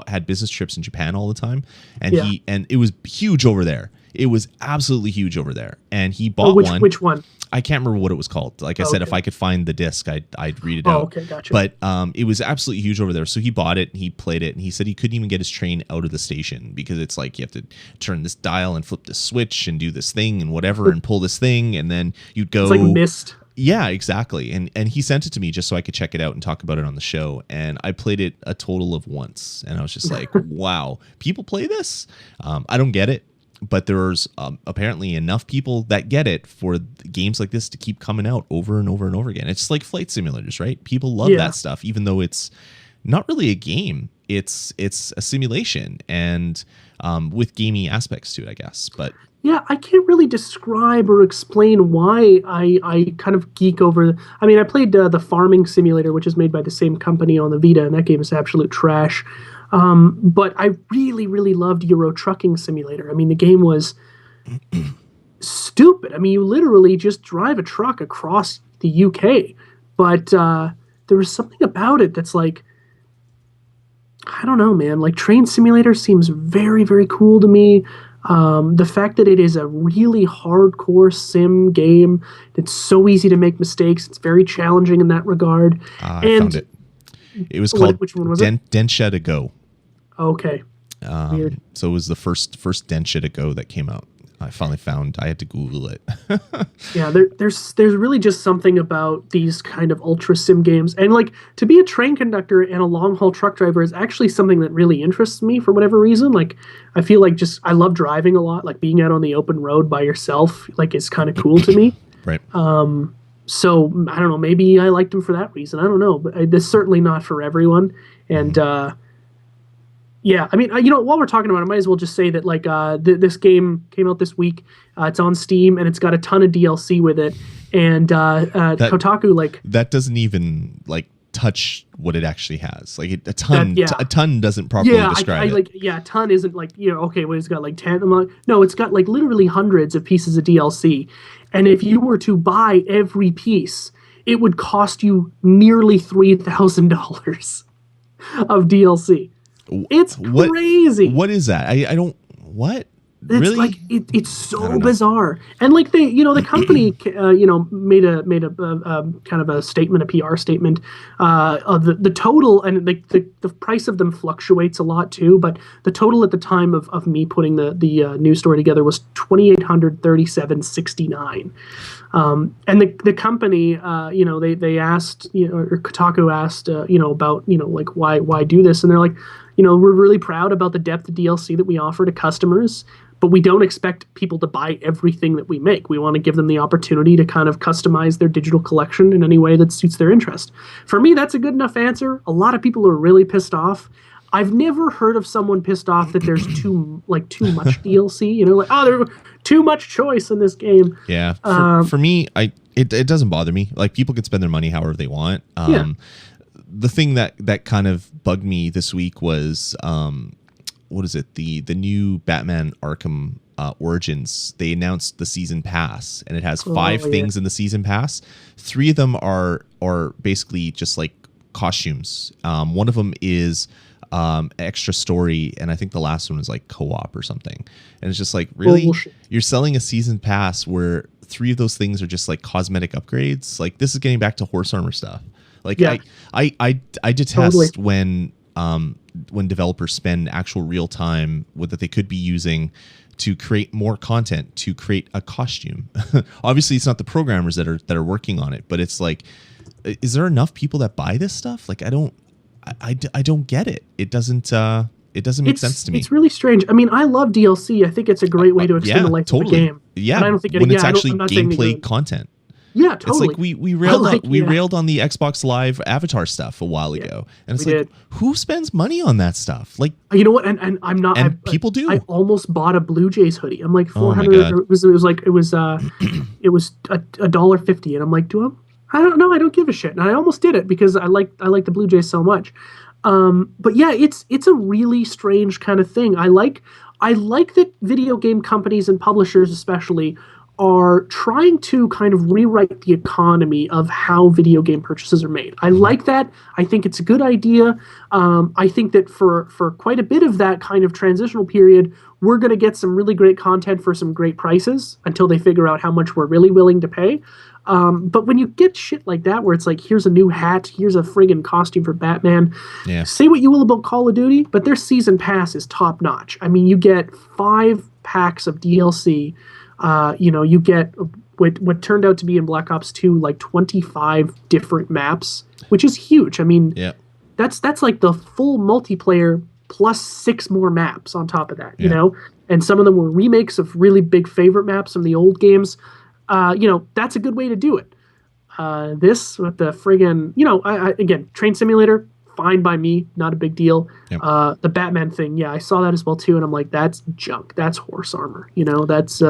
had business trips in Japan all the time, and it was huge over there. It was absolutely huge over there, and he bought one. Which one? I can't remember what it was called. Like I said, if I could find the disc, I'd read it out. Okay, gotcha. But it was absolutely huge over there. So he bought it and he played it, and he said he couldn't even get his train out of the station because it's like you have to turn this dial and flip this switch and do this thing and whatever and pull this thing, and then you'd go. It's like Myst. Yeah, exactly. And he sent it to me just so I could check it out and talk about it on the show. And I played it a total of once, and I was just like, wow, people play this? I don't get it, but there's apparently enough people that get it for games like this to keep coming out over and over and over again. It's like flight simulators, right? People love that stuff, even though it's not really a game. It's a simulation, and with gamey aspects to it, I guess. But yeah, I can't really describe or explain why I kind of geek over. I mean, I played the Farming Simulator, which is made by the same company on the Vita, and that game is absolute trash. But I really, really loved Euro Trucking Simulator. I mean, the game was stupid. I mean, you literally just drive a truck across the UK. But there was something about it that's like, I don't know, man. Like, Train Simulator seems very, very cool to me. The fact that it is a really hardcore sim game, it's so easy to make mistakes. It's very challenging in that regard. I found it. It was called which one was it? Densha to Go. Okay. Weird. So it was the first Densha to Go that came out. I finally found. I had to Google it. Yeah, there's really just something about these kind of ultra sim games, and like to be a train conductor and a long haul truck driver is actually something that really interests me for whatever reason. Like, I feel like I love driving a lot. Like being out on the open road by yourself, like, is kind of cool to me. Right. So I don't know. Maybe I liked them for that reason. I don't know, but it's certainly not for everyone. And yeah, I mean, while we're talking about it, I might as well just say that like this game came out this week. It's on Steam, and it's got a ton of DLC with it. And Kotaku, like, that doesn't even like touch what it actually has. Like a ton doesn't properly describe it. A ton isn't like, okay, well, it's got like 10. No, it's got like literally hundreds of pieces of DLC. And if you were to buy every piece, it would cost you nearly $3,000 of DLC. It's crazy. What is that? I don't. What? It's really? Like it's so bizarre. And like the company made a kind of a statement, a PR statement of the total, and the price of them fluctuates a lot too, but the total at the time of me putting the news story together was $2,837.69. And the company, they asked, or Kotaku asked, about, like, why do this? And they're like, we're really proud about the depth of DLC that we offer to customers, but we don't expect people to buy everything that we make. We want to give them the opportunity to kind of customize their digital collection in any way that suits their interest. For me, that's a good enough answer. A lot of people are really pissed off. I've never heard of someone pissed off that there's too much DLC. Like, there's too much choice in this game. Yeah. For me, it doesn't bother me. Like, people can spend their money however they want. The thing that kind of bugged me this week was what is it? The new Batman Arkham Origins. They announced the season pass, and it has 5 things in the season pass. 3 of them are basically just like costumes. One of them is extra story, and I think the last one was like co-op or something. And it's just like, really? You're selling a season pass where 3 of those things are just like cosmetic upgrades? Like, this is getting back to horse armor stuff. Like, I detest when developers spend actual real time that they could be using to create more content, to create a costume. Obviously, it's not the programmers that are working on it, but it's like, is there enough people that buy this stuff? Like, I don't get it. It doesn't make sense to me. It's really strange. I mean, I love DLC. I think it's a great way to extend the life of the game. Yeah, but I don't think when it's actually gameplay content. Yeah, totally. It's like we railed on the Xbox Live Avatar stuff a while ago, and it's like, who spends money on that stuff? Like, you know what? And I'm not. And people do. I almost bought a Blue Jays hoodie. I'm like, 400. It was $1.50, and I'm like, I don't know. I don't give a shit. And I almost did it because I like the Blue Jays so much. But yeah, it's a really strange kind of thing. I like that video game companies and publishers especially are trying to kind of rewrite the economy of how video game purchases are made. I like that. I think it's a good idea. I think that for quite a bit of that kind of transitional period, we're going to get some really great content for some great prices until they figure out how much we're really willing to pay. But when you get shit like that, where it's like, here's a new hat, here's a friggin' costume for Batman. Yeah. Say what you will about Call of Duty, but their season pass is top notch. I mean, you get 5 packs of DLC. You get what turned out to be in Black Ops 2 like 25 different maps, which is huge. I mean, yeah, that's like the full multiplayer plus 6 more maps on top of that, you know? And some of them were remakes of really big favorite maps from the old games. You know, that's a good way to do it. This with the friggin', you know, again, Train Simulator, fine by me, not a big deal. Yep. The Batman thing, yeah, I saw that as well too, and I'm like, that's junk. That's horse armor. You know, that's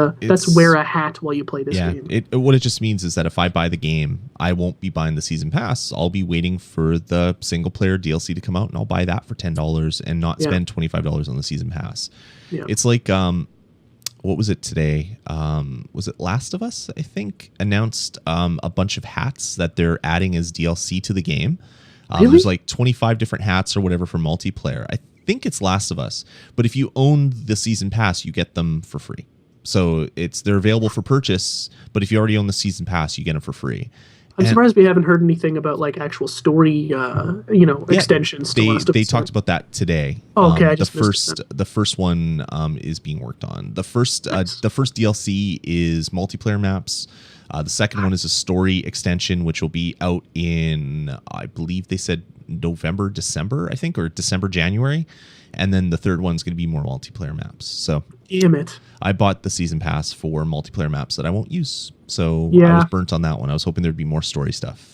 wear a hat while you play this game. What it just means is that if I buy the game, I won't be buying the season pass. I'll be waiting for the single player DLC to come out, and I'll buy that for $10 and not spend $25 on the season pass. Yeah. It's like what was it today? Was it Last of Us, I think, announced a bunch of hats that they're adding as DLC to the game. Really? There's like 25 different hats or whatever for multiplayer. I think it's Last of Us. But if you own the season pass, you get them for free. So they're available for purchase, but if you already own the season pass, you get them for free. I'm surprised we haven't heard anything about like actual story, extensions. They talked about that today. Oh, okay, I just the first one is being worked on. The first DLC is multiplayer maps. The second one is a story extension, which will be out in, I believe they said November, December, I think, or December, January. And then the third one's going to be more multiplayer maps. So damn it. I bought the season pass for multiplayer maps that I won't use. So I was burnt on that one. I was hoping there'd be more story stuff.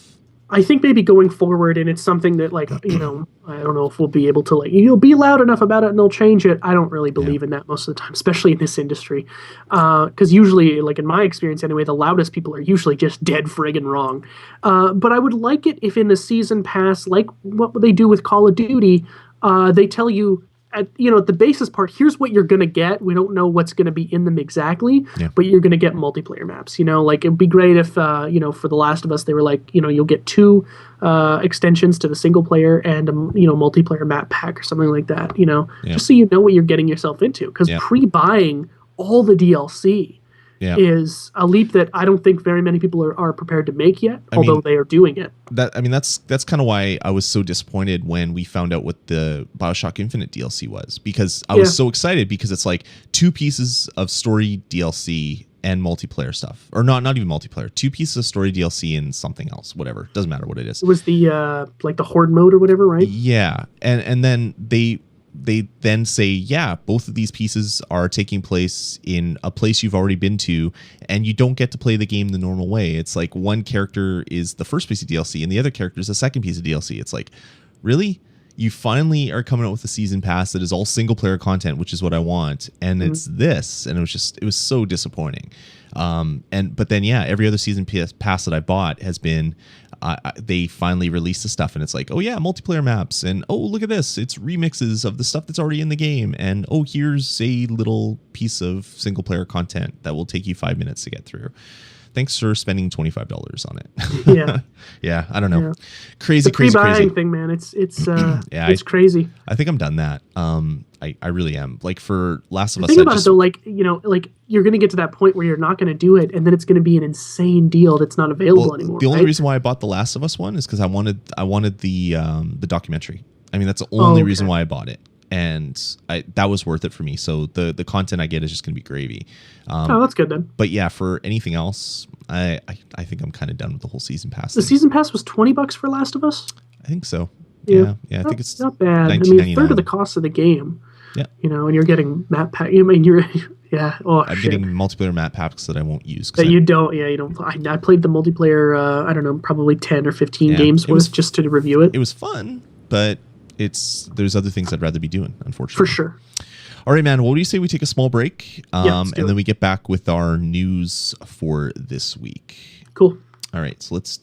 I think maybe going forward, and it's something that, like, you know, I don't know if we'll be able to, like, you'll be loud enough about it and they'll change it. I don't really believe in that most of the time, especially in this industry. Because usually, like in my experience anyway, the loudest people are usually just dead friggin' wrong. But I would like it if in the season pass, like what they do with Call of Duty, they tell you, at the basis part, here's what you're going to get. We don't know what's going to be in them exactly, but you're going to get multiplayer maps. You know, like it'd be great if, for The Last of Us, they were like, you'll get 2 extensions to the single player and a, multiplayer map pack or something like that, just so you know what you're getting yourself into. Because pre-buying all the DLC is a leap that I don't think very many people are prepared to make yet, although they are doing it. That's kind of why I was so disappointed when we found out what the BioShock Infinite DLC was, because I was so excited because it's like 2 pieces of story DLC and multiplayer stuff, or not even multiplayer, 2 pieces of story DLC and something else, whatever, doesn't matter what it is. It was the like the Horde mode or whatever, right? Yeah, and then they then say, both of these pieces are taking place in a place you've already been to, and you don't get to play the game the normal way. It's like one character is the first piece of DLC and the other character is the second piece of DLC. It's like, really? You finally are coming out with a season pass that is all single player content, which is what I want, and it's this, and it was so disappointing. But then every other season pass that I bought has been they finally released the stuff, and it's like, multiplayer maps, and look at this, it's remixes of the stuff that's already in the game, and here's a little piece of single player content that will take you 5 minutes to get through. Thanks for spending $25 on it. Yeah, I don't know. Yeah. Crazy. Pre-buying thing, man. It's it's crazy. I think I'm done that. I really am. Like for Last of Us. Think about it though, like you're gonna get to that point where you're not gonna do it, and then it's gonna be an insane deal that's not available anymore. The only reason why I bought the Last of Us one is because I wanted the documentary. I mean, that's the only reason why I bought it. And that was worth it for me. So the content I get is just going to be gravy. That's good then. But for anything else, I think I'm kind of done with the whole season pass. The season pass was $20 for Last of Us? I think so. Yeah, I think it's not bad. I mean, a third of the cost of the game. Yeah. And you're getting map pack. I mean, I'm getting multiplayer map packs that I won't use. You don't. I played the multiplayer, I don't know, probably 10 or 15 games worth just to review it. It was fun, but there's other things I'd rather be doing, unfortunately. For sure. All right, man. What do you say we take a small break, and then we get back with our news for this week? Cool. All right, so let's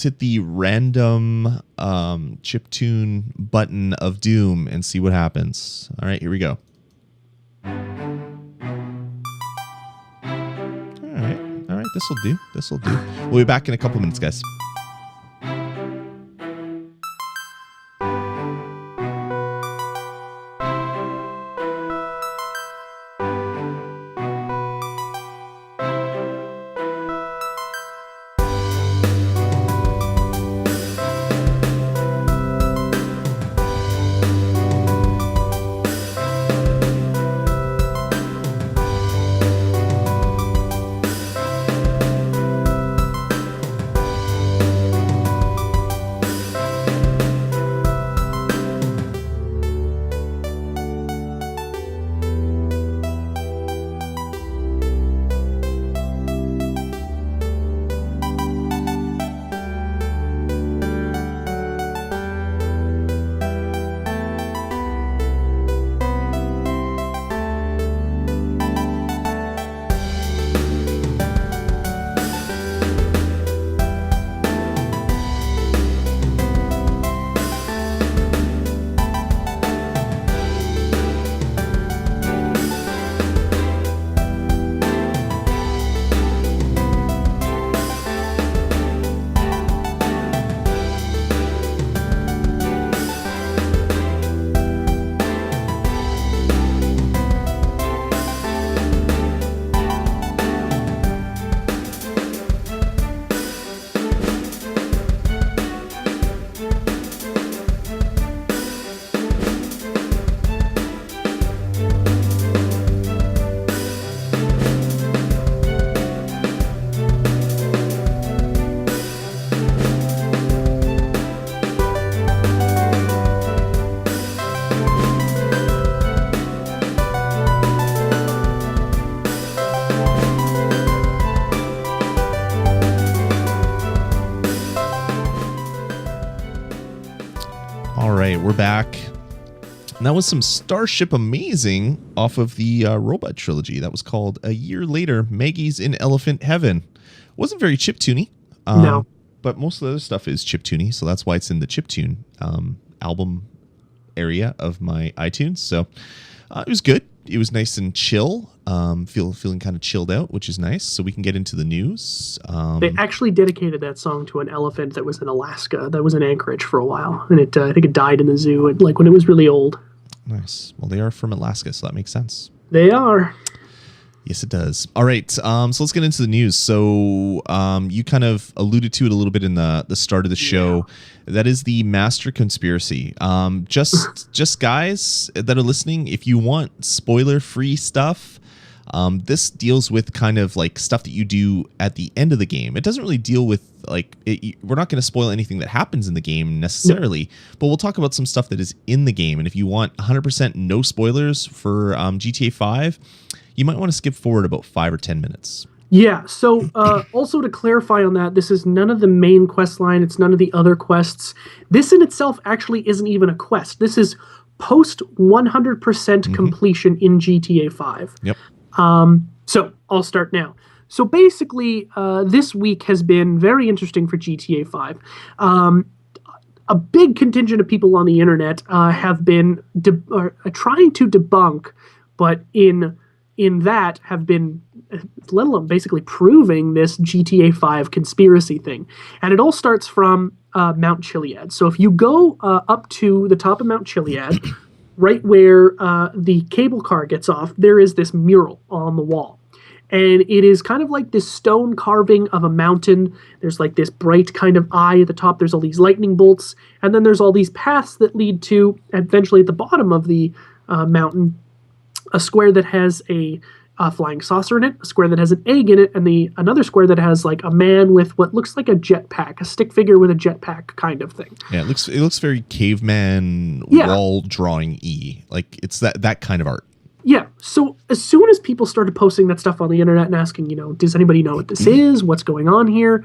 hit the random chiptune button of doom and see what happens. All right, here we go. All right, this will do. We'll be back in a couple minutes, guys. All right, we're back. And that was some Starship Amazing off of the Robot Trilogy. That was called A Year Later, Maggie's in Elephant Heaven. Wasn't very chiptune-y. No. But most of the other stuff is chiptune-y, so that's why it's in the chiptune album area of my iTunes. So it was good. It was nice and chill. Feeling kind of chilled out, which is nice. So we can get into the news. They actually dedicated that song to an elephant that was in Alaska, that was in Anchorage for a while, and I think it died in the zoo, like when it was really old. Nice. Well, they are from Alaska, so that makes sense. They are. Yes, it does. All right. So let's get into the news. So you kind of alluded to it a little bit in the start of the show. Yeah. That is the Master Conspiracy. Just guys that are listening, if you want spoiler-free stuff, this deals with kind of like stuff that you do at the end of the game. It doesn't really deal with we're not going to spoil anything that happens in the game necessarily, but we'll talk about some stuff that is in the game. And if you want 100% no spoilers for GTA 5, you might want to skip forward about 5 or 10 minutes. Yeah, so also to clarify on that, this is none of the main quest line. It's none of the other quests. This in itself actually isn't even a quest. This is post 100% completion in GTA 5. Yep. So I'll start now. So basically, this week has been very interesting for GTA 5. A big contingent of people on the internet have been trying to debunk, but in that have been, let alone basically proving this GTA 5 conspiracy thing. And it all starts from Mount Chiliad. So if you go up to the top of Mount Chiliad, right where the cable car gets off, there is this mural on the wall. And it is kind of like this stone carving of a mountain. There's like this bright kind of eye at the top. There's all these lightning bolts. And then there's all these paths that lead to, eventually at the bottom of the mountain, a square that has a flying saucer in it, a square that has an egg in it, and another square that has like a man with what looks like a jetpack, a stick figure with a jetpack kind of thing. Yeah, it looks very caveman wall drawing-y. Like it's that kind of art. Yeah. So as soon as people started posting that stuff on the internet and asking, does anybody know what this is? What's going on here?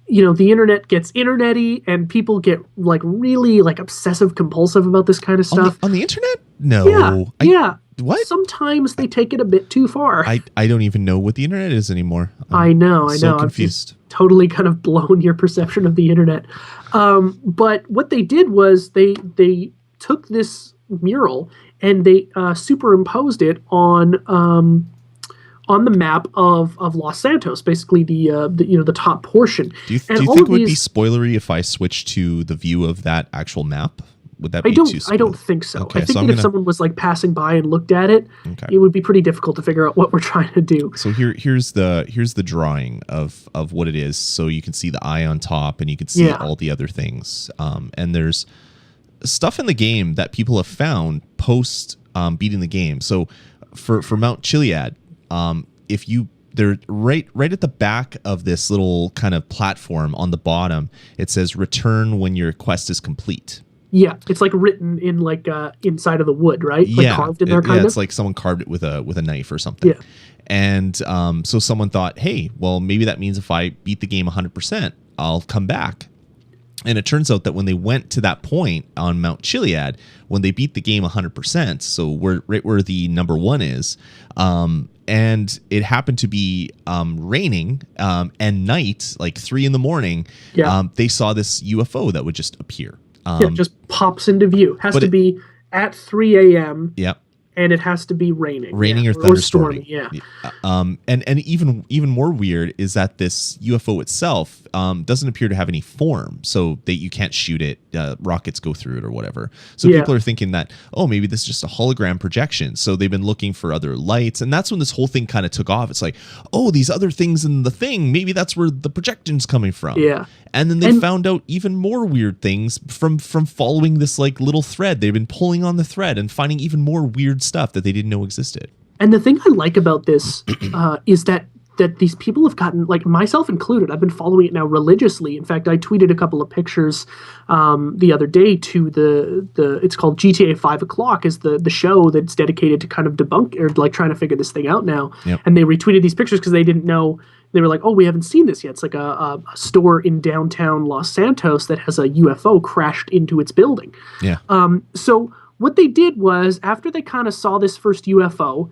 The internet gets internet-y and people get like really like obsessive compulsive about this kind of stuff. On the internet? No. Yeah. What? Sometimes they take it a bit too far. I don't even know what the internet is anymore. I know. So confused. I've totally kind of blown your perception of the internet. But what they did was they took this mural and they superimposed it on the map of Los Santos, basically the top portion. Do you think it would be spoilery if I switched to the view of that actual map? Would that be too spoilery? I don't think so. Okay, I think if someone was like passing by and looked at it, it would be pretty difficult to figure out what we're trying to do. So here's the drawing of what it is. So you can see the eye on top and you can see all the other things. And there's stuff in the game that people have found post beating the game. So for Mount Chiliad, they're right at the back of this little kind of platform on the bottom. It says "Return when your quest is complete." Yeah, it's like written in like inside of the wood, right? Like carved in there, kind of. It's like someone carved it with a knife or something. Yeah. And so someone thought, hey, well, maybe that means if I beat the game 100%, I'll come back. And it turns out that when they went to that point on Mount Chiliad, when they beat the game 100%, so right where the number 1 is, and it happened to be raining and night, like 3 a.m, they saw this UFO that would just appear. It just pops into view. Has to be at 3 a.m. Yep. And it has to be raining. Or thunderstorming. Yeah. And even more weird is that this UFO itself doesn't appear to have any form, so that you can't shoot it. Rockets go through it or whatever. So people are thinking that, oh, maybe this is just a hologram projection. So they've been looking for other lights, and that's when this whole thing kind of took off. It's like, oh, these other things in the thing, maybe that's where the projection's coming from. Yeah. And then they found out even more weird things from following this like little thread. They've been pulling on the thread and finding even more weird stuff that they didn't know existed. And the thing I like about this is that these people have gotten, like myself included, I've been following it now religiously. In fact, I tweeted a couple of pictures the other day to the it's called GTA 5 O'Clock, is the show that's dedicated to kind of debunk or like trying to figure this thing out now. Yep. And they retweeted these pictures because they didn't know they were like, oh, we haven't seen this yet. It's like a store in downtown Los Santos that has a UFO crashed into its building. Yeah. So what they did was, after they kind of saw this first UFO,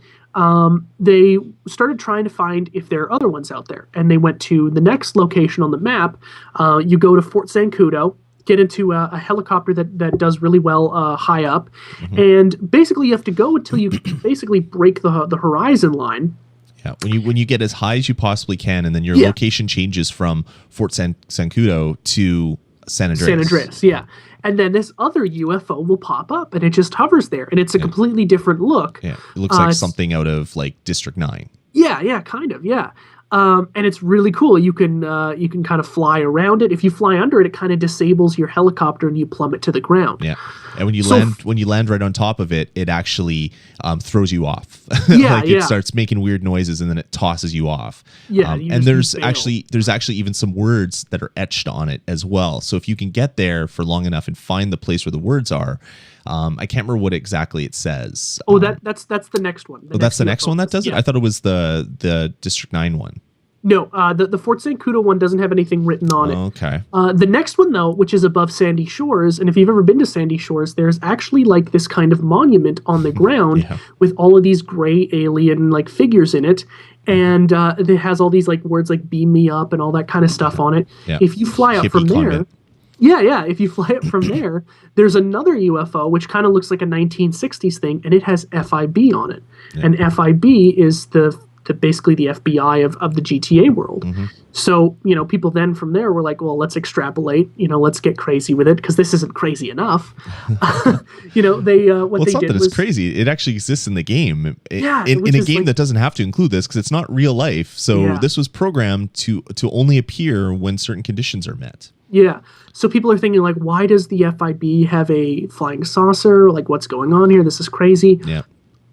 they started trying to find if there are other ones out there. And they went to the next location on the map. You go to Fort Zancudo, get into a helicopter that does really well high up. And basically you have to go until you basically break the horizon line. Yeah, when you get as high as you possibly can, and then your location changes from Fort Zancudo to San Andreas. San Andreas, yeah. And then this other UFO will pop up, and it just hovers there, and it's a completely different look. Yeah, it looks like something out of like District 9. Yeah, kind of, yeah. And it's really cool. You can kind of fly around it. If you fly under it, it kind of disables your helicopter and you plummet to the ground. Yeah, and when you land right on top of it, it actually throws you off. It starts making weird noises and then it tosses you off. Yeah, and there's actually even some words that are etched on it as well. So if you can get there for long enough and find the place where the words are. I can't remember what exactly it says. Oh, that's the next one. That's the next one that does it? I thought it was the District 9 one. No, the Fort Zancudo one doesn't have anything written on it. Okay. The next one, though, which is above Sandy Shores, and if you've ever been to Sandy Shores, there's actually like this kind of monument on the ground with all of these gray alien like figures in it. And it has all these like words like "beam me up" and all that kind of stuff on it. Yeah. If you fly up from there... Yeah. If you fly up from there, there's another UFO which kind of looks like a 1960s thing, and it has FIB on it. Yeah. And FIB is basically the FBI of the GTA world. So, people then from there were like, well, let's extrapolate, let's get crazy with it because this isn't crazy enough. It's not that it's crazy. It actually exists in the game. In a game that doesn't have to include this because it's not real life. So this was programmed to only appear when certain conditions are met. Yeah. So people are thinking like, why does the FIB have a flying saucer? Like, what's going on here? This is crazy. Yeah.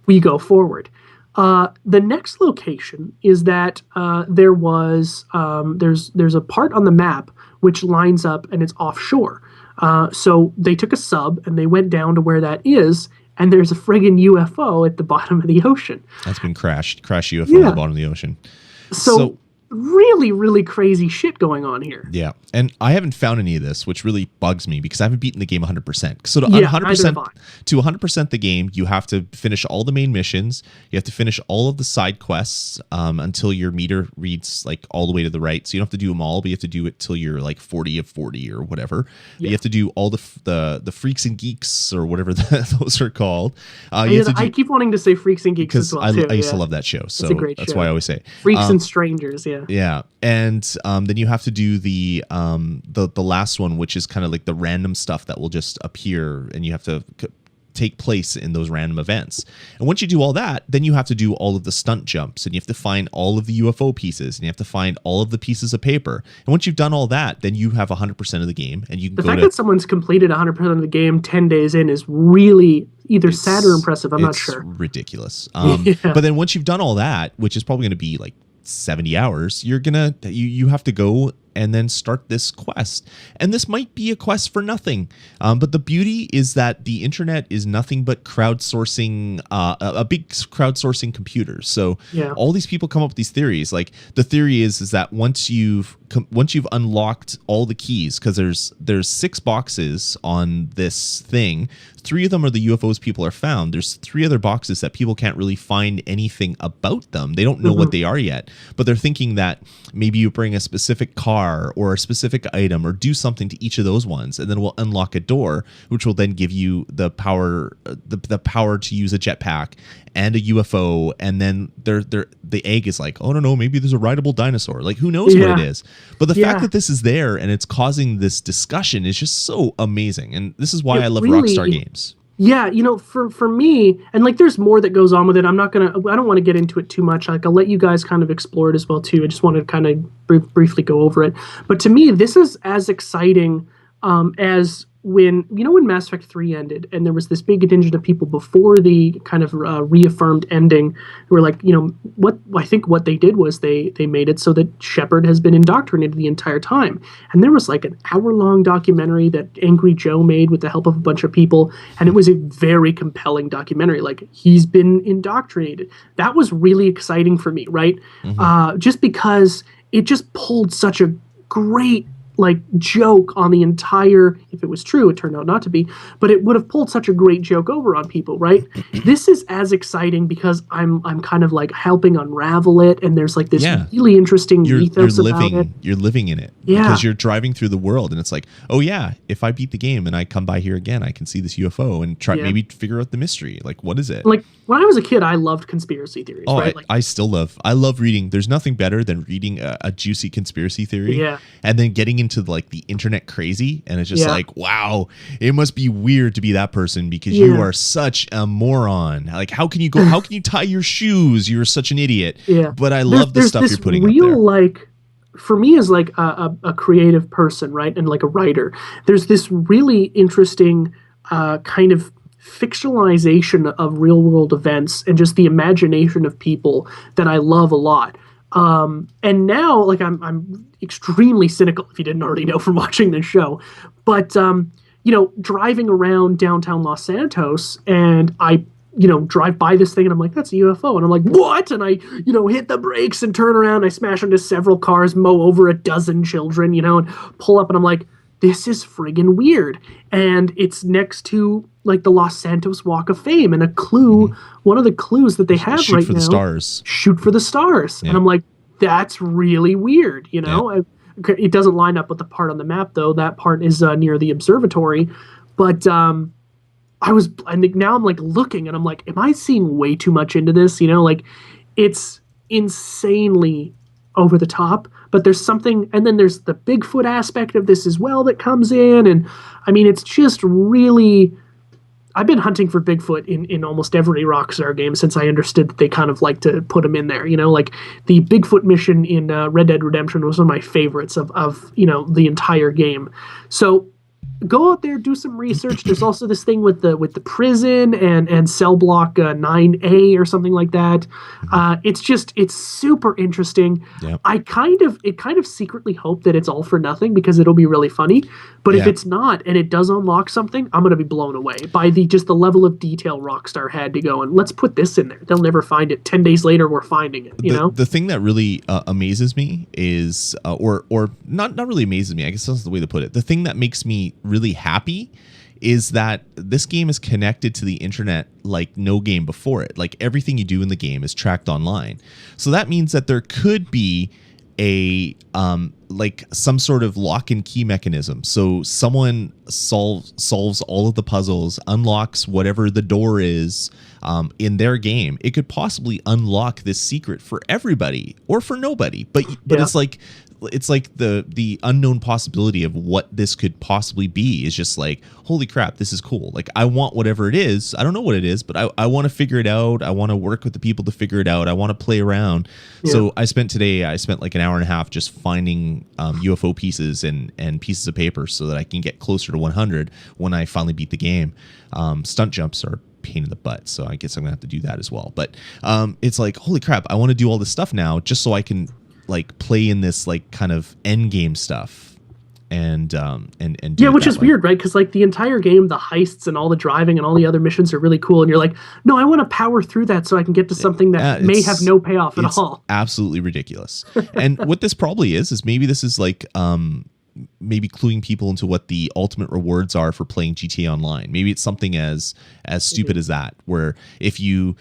We go forward. The next location is that there's a part on the map which lines up and it's offshore. So they took a sub and they went down to where that is, and there's a friggin' UFO at the bottom of the ocean. That's been crashed UFO at the bottom of the ocetion. So really, really crazy shit going on here. Yeah. And I haven't found any of this, which really bugs me because I haven't beaten the game 100%. So to 100% the game, you have to finish all the main missions. You have to finish all of the side quests until your meter reads like all the way to the right. So you don't have to do them all, but you have to do it till you're like 40 of 40 or whatever. Yeah. You have to do all the freaks and geeks or whatever those are called. I keep wanting to say freaks and geeks as well, too. I used to love that show. So that's why I always say Freaks and Strangers. Yeah. Yeah. And then you have to do the last one, which is kind of like the random stuff that will just appear and you have to take place in those random events. And once you do all that, then you have to do all of the stunt jumps and you have to find all of the UFO pieces and you have to find all of the pieces of paper. And once you've done all that, then you have 100% of the game and you can the fact that someone's completed 100% of the game 10 days in is really either sad or impressive. I'm not sure. It's ridiculous. But then once you've done all that, which is probably going to be like 70 hours, you have to go and then start this quest. And this might be a quest for nothing. But the beauty is that the internet is nothing but crowdsourcing, a big crowdsourcing computer. So all these people come up with these theories. Like the theory is that once you've unlocked all the keys, because there's 6 boxes on this thing, 3 of them are the UFOs people are found. There's 3 other boxes that people can't really find anything about them. They don't know what they are yet, but they're thinking that maybe you bring a specific car or a specific item or do something to each of those ones, and then we'll unlock a door, which will then give you the power, the power to use a jetpack and a UFO. And then the egg is like, oh no, maybe there's a rideable dinosaur. Like who knows what it is? But the fact that this is there and it's causing this discussion is just so amazing. And this is why I love Rockstar games. Yeah, for me, and like there's more that goes on with it. I don't want to get into it too much. Like I'll let you guys kind of explore it as well too. I just wanted to kind of briefly go over it. But to me, this is as exciting as when Mass Effect 3 ended and there was this big contingent of people before the kind of reaffirmed ending who were like, what they did was they made it so that Shepard has been indoctrinated the entire time. And there was like an hour-long documentary that Angry Joe made with the help of a bunch of people, and it was a very compelling documentary. Like, he's been indoctrinated. That was really exciting for me, right? Just because it just pulled such a great like joke on the entire, if it was true, it turned out not to be, but it would have pulled such a great joke over on people, right? This is as exciting because I'm kind of like helping unravel it, and there's like this really interesting ethos about it. You're living in it because you're driving through the world, and it's like, oh yeah, if I beat the game and I come by here again, I can see this UFO and try maybe figure out the mystery. Like, what is it? Like when I was a kid, I loved conspiracy theories. Oh, right? I still love reading. There's nothing better than reading a juicy conspiracy theory, and then getting into like the internet crazy, and it's just like, wow, it must be weird to be that person because you are such a moron. Like, how can you tie your shoes? You're such an idiot. But I love the stuff you're putting up there. Like, for me as like a creative person, right, and like a writer, there's this really interesting kind of fictionalization of real world events and just the imagination of people that I love a lot. And now, like, I'm extremely cynical, if you didn't already know from watching this show, but, you know, driving around downtown Los Santos, and I, you know, drive by this thing and I'm like, that's a UFO. And I'm like, what? And I, you know, hit the brakes and turn around. I smash into several cars, mow over a dozen children, you know, and pull up, and I'm like, this is friggin' weird. And it's next to like the Los Santos Walk of Fame, and a clue, one of the clues that they have right now. Shoot for the stars. Shoot for the stars. And I'm like, that's really weird, you know? It doesn't line up with the part on the map, though. That part is near the observatory. But I think now I'm like looking, and I'm like, am I seeing way too much into this? You know, like, it's insanely over the top, but there's something, and then there's the Bigfoot aspect of this as well that comes in. And I mean, it's just really, I've been hunting for Bigfoot in almost every Rockstar game since I understood that they kind of like to put him in there, you know, like the Bigfoot mission in Red Dead Redemption was one of my favorites of, you know, the entire game. So go out there, do some research. There's also this thing with the prison and cell block 9A or something like that. It's super interesting. Yep. I kind of secretly hope that it's all for nothing because it'll be really funny. But if it's not, and it does unlock something, I'm going to be blown away by the level of detail Rockstar had to go, and let's put this in there. They'll never find it. 10 days later, we're finding it. You know, the thing that really amazes me is, or not really amazes me, I guess that's the way to put it. The thing that makes me really happy is that this game is connected to the internet like no game before it. Like, everything you do in the game is tracked online. So that means that there could be a like some sort of lock and key mechanism. So someone solves all of the puzzles, unlocks whatever the door is in their game. It could possibly unlock this secret for everybody or for nobody. But it's like the unknown possibility of what this could possibly be is just like, holy crap, this is cool. Like, I want whatever it is. I don't know what it is, but I want to figure it out. I want to work with the people to figure it out. I want to play around. Yeah. So I spent like an hour and a half just finding UFO pieces and pieces of paper so that I can get closer to 100 when I finally beat the game. Stunt jumps are pain in the butt, so I guess I'm gonna have to do that as well. But it's like, holy crap, I want to do all this stuff now just so I can like play in this like kind of end game stuff and do which is weird, right? Because like the entire game, the heists and all the driving and all the other missions are really cool, and you're like, no, I want to power through that so I can get to something that may have no payoff at all. Absolutely ridiculous. And what this probably is maybe this is like maybe cluing people into what the ultimate rewards are for playing GTA Online. Maybe it's something as stupid as that, where if you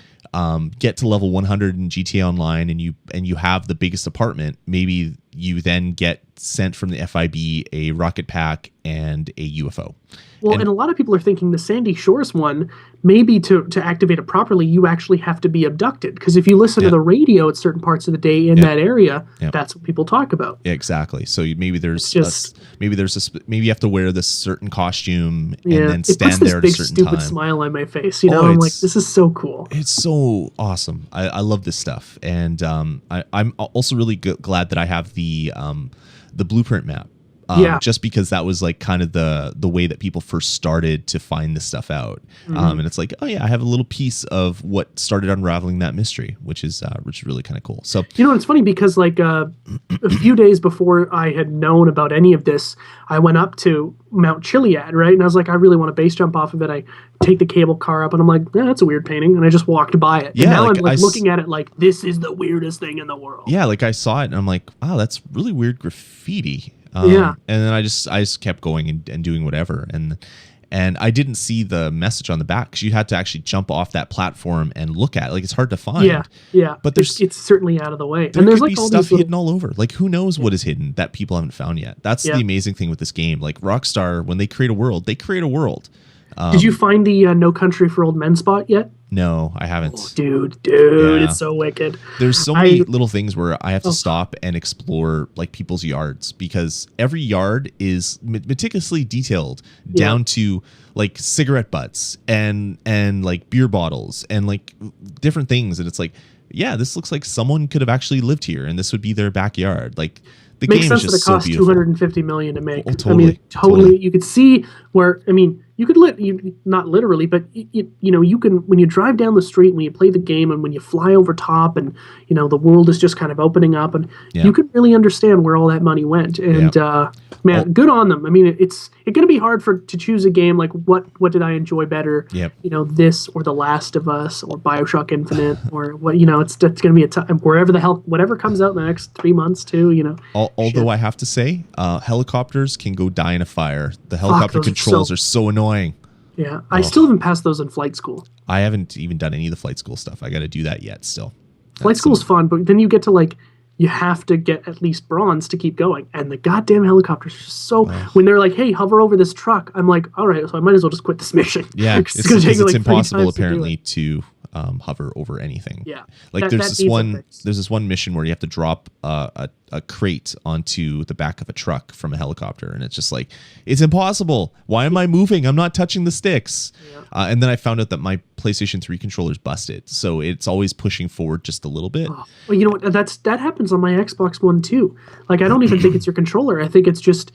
get to level 100 in GTA Online and you have the biggest apartment, maybe you then get sent from the FIB a rocket pack and a UFO. Well, and a lot of people are thinking the Sandy Shores one, maybe to activate it properly, you actually have to be abducted. Because if you listen to the radio at certain parts of the day in that area, that's what people talk about. Yeah, exactly. So maybe maybe you have to wear this certain costume and then stand there at a certain time. It puts this big stupid smile on my face. You know, I'm like, this is so cool. It's so awesome. I love this stuff, and I'm also really glad that I have the blueprint map Yeah. Just because that was like kind of the way that people first started to find this stuff out. And it's like, oh yeah, I have a little piece of what started unraveling that mystery, which is really kind of cool. So It's funny because like a few days before I had known about any of this, I went up to Mount Chiliad, right? And I was like, I really want to base jump off of it. I take the cable car up and I'm like, yeah, that's a weird painting. And I just walked by it. Yeah, and now like I'm like looking at it like, this is the weirdest thing in the world. yeah, like I saw it and I'm like, wow, that's really weird graffiti. Yeah. And then I just kept going and doing whatever. And I didn't see the message on the back because you had to actually jump off that platform and look at it. Like it's hard to find. Yeah. But it's certainly out of the way. There And there's could like be all stuff these hidden all over. Like who knows what is hidden that people haven't found yet. That's the amazing thing with this game. Like Rockstar, when they create a world, they create a world. Did you find the No Country for Old Men spot yet? No, I haven't. Oh, dude, it's so wicked. There's so many little things where I have to stop and explore like people's yards because every yard is meticulously detailed down to like cigarette butts and like beer bottles and like different things. And it's like, yeah, this looks like someone could have actually lived here and this would be their backyard. Like the Makes game sense is that it just so costs beautiful. $250 million to make. Oh, totally, I mean, totally. You could see where. I mean, you could not literally, but you can when you drive down the street, when you play the game, and when you fly over top, and the world is just kind of opening up, and you can really understand where all that money went. And man, good on them. I mean, it's going to be hard to choose a game like what did I enjoy better? Yep. This or The Last of Us or BioShock Infinite or what? It's going to be a time wherever the hell whatever comes out in the next 3 months too. Although I have to say, helicopters can go die in a fire. The helicopter controls are so annoying. Yeah, I still haven't passed those in flight school. I haven't even done any of the flight school stuff. I got to do that yet still. Flight school's fun, but then you get to you have to get at least bronze to keep going. And the goddamn helicopters are so... When they're like, hey, hover over this truck, I'm like, all right, so I might as well just quit this mission. Yeah, it's impossible apparently to hover over anything. Yeah. Like there's this one mission where you have to drop a crate onto the back of a truck from a helicopter, and it's just like, it's impossible. Why am I moving? I'm not touching the sticks. Yeah. And then I found out that my PlayStation 3 controller's busted, so it's always pushing forward just a little bit. Oh. Well, you know what? That happens on my Xbox One too. Like, I don't even think it's your controller. I think it's just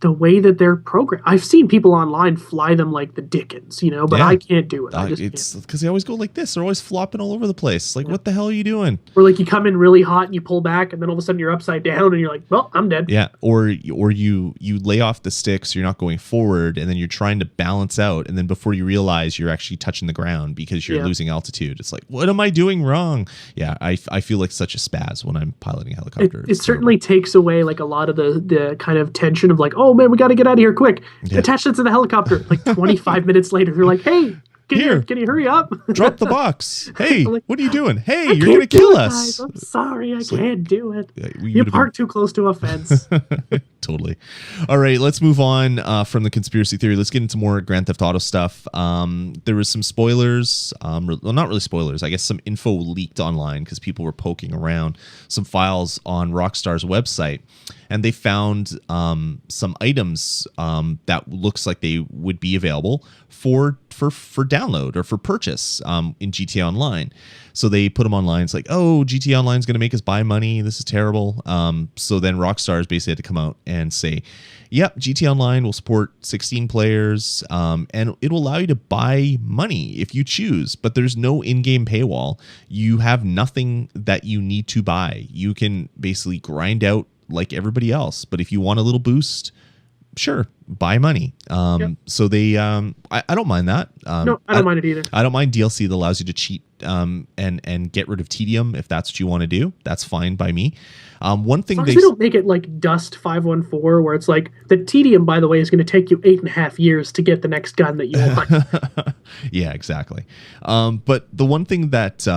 the way that they're programmed. I've seen people online fly them like the Dickens, but I can't do it. It's because they always go like this. They're always flopping all over the place. Like, what the hell are you doing? Or like you come in really hot and you pull back, and then all of a sudden you're upside down, and you're like, well, I'm dead. Yeah. Or you lay off the stick, so you're not going forward, and then you're trying to balance out, and then before you realize you're actually touching the ground because you're losing altitude. It's like, what am I doing wrong? Yeah, I feel like such a spaz when I'm piloting a helicopter. It certainly takes away like a lot of the kind of tension of like, oh man, we got to get out of here quick. Attach it to the helicopter. Like 25 minutes later, they're like, hey, can you hurry up? Drop the box. Hey, like, what are you doing? Hey, you're going to kill us. I'm sorry, I can't do it. You parked too close to a fence. Totally. All right, let's move on from the conspiracy theory. Let's get into more Grand Theft Auto stuff. There was some spoilers. Well, not really spoilers. I guess some info leaked online because people were poking around some files on Rockstar's website. And they found some items that looks like they would be available for download or for purchase in GTA Online. So they put them online. It's like, oh, GTA Online is going to make us buy money. This is terrible. So then Rockstar basically had to come out and say, yep, GTA Online will support 16 players, and it will allow you to buy money if you choose, but there's no in-game paywall. You have nothing that you need to buy. You can basically grind out like everybody else, but if you want a little boost, sure, buy money. So they I don't mind that. No, I don't mind it either. I don't mind DLC that allows you to cheat and get rid of tedium if that's what you want to do. That's fine by me. One thing they don't make it like Dust 514 where it's like the tedium, by the way, is going to take you 8.5 years to get the next gun that you want. Yeah, exactly. But the one thing that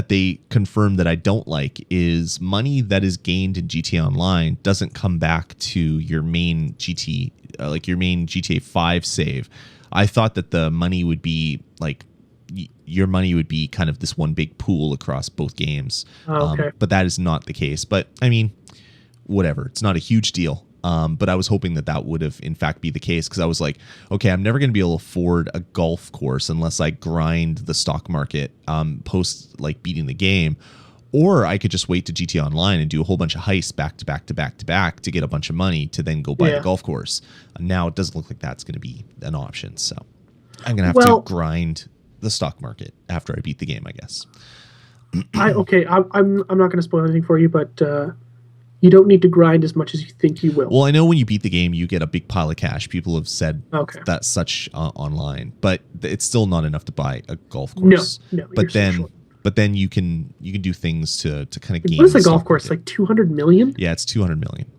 they confirmed that I don't like is money that is gained in GTA Online doesn't come back to your main your main GTA 5 save. I thought that the money would be like your money would be kind of this one big pool across both games. Oh, okay. But that is not the case. But I mean, whatever. It's not a huge deal. But I was hoping that would have, in fact, be the case because I was like, okay, I'm never going to be able to afford a golf course unless I grind the stock market post like beating the game, Or I could just wait to GTA Online and do a whole bunch of heists back to back to back to back to get a bunch of money to then go buy the golf course. Now it doesn't look like that's going to be an option. So I'm going to have to grind the stock market after I beat the game, I guess. I'm not going to spoil anything for you, but you don't need to grind as much as you think you will. Well, I know when you beat the game, you get a big pile of cash. People have said that such online, but it's still not enough to buy a golf course. No. But then you can do things to kind of gain. What is a golf course? Like 200 million? Yeah, it's 200 million.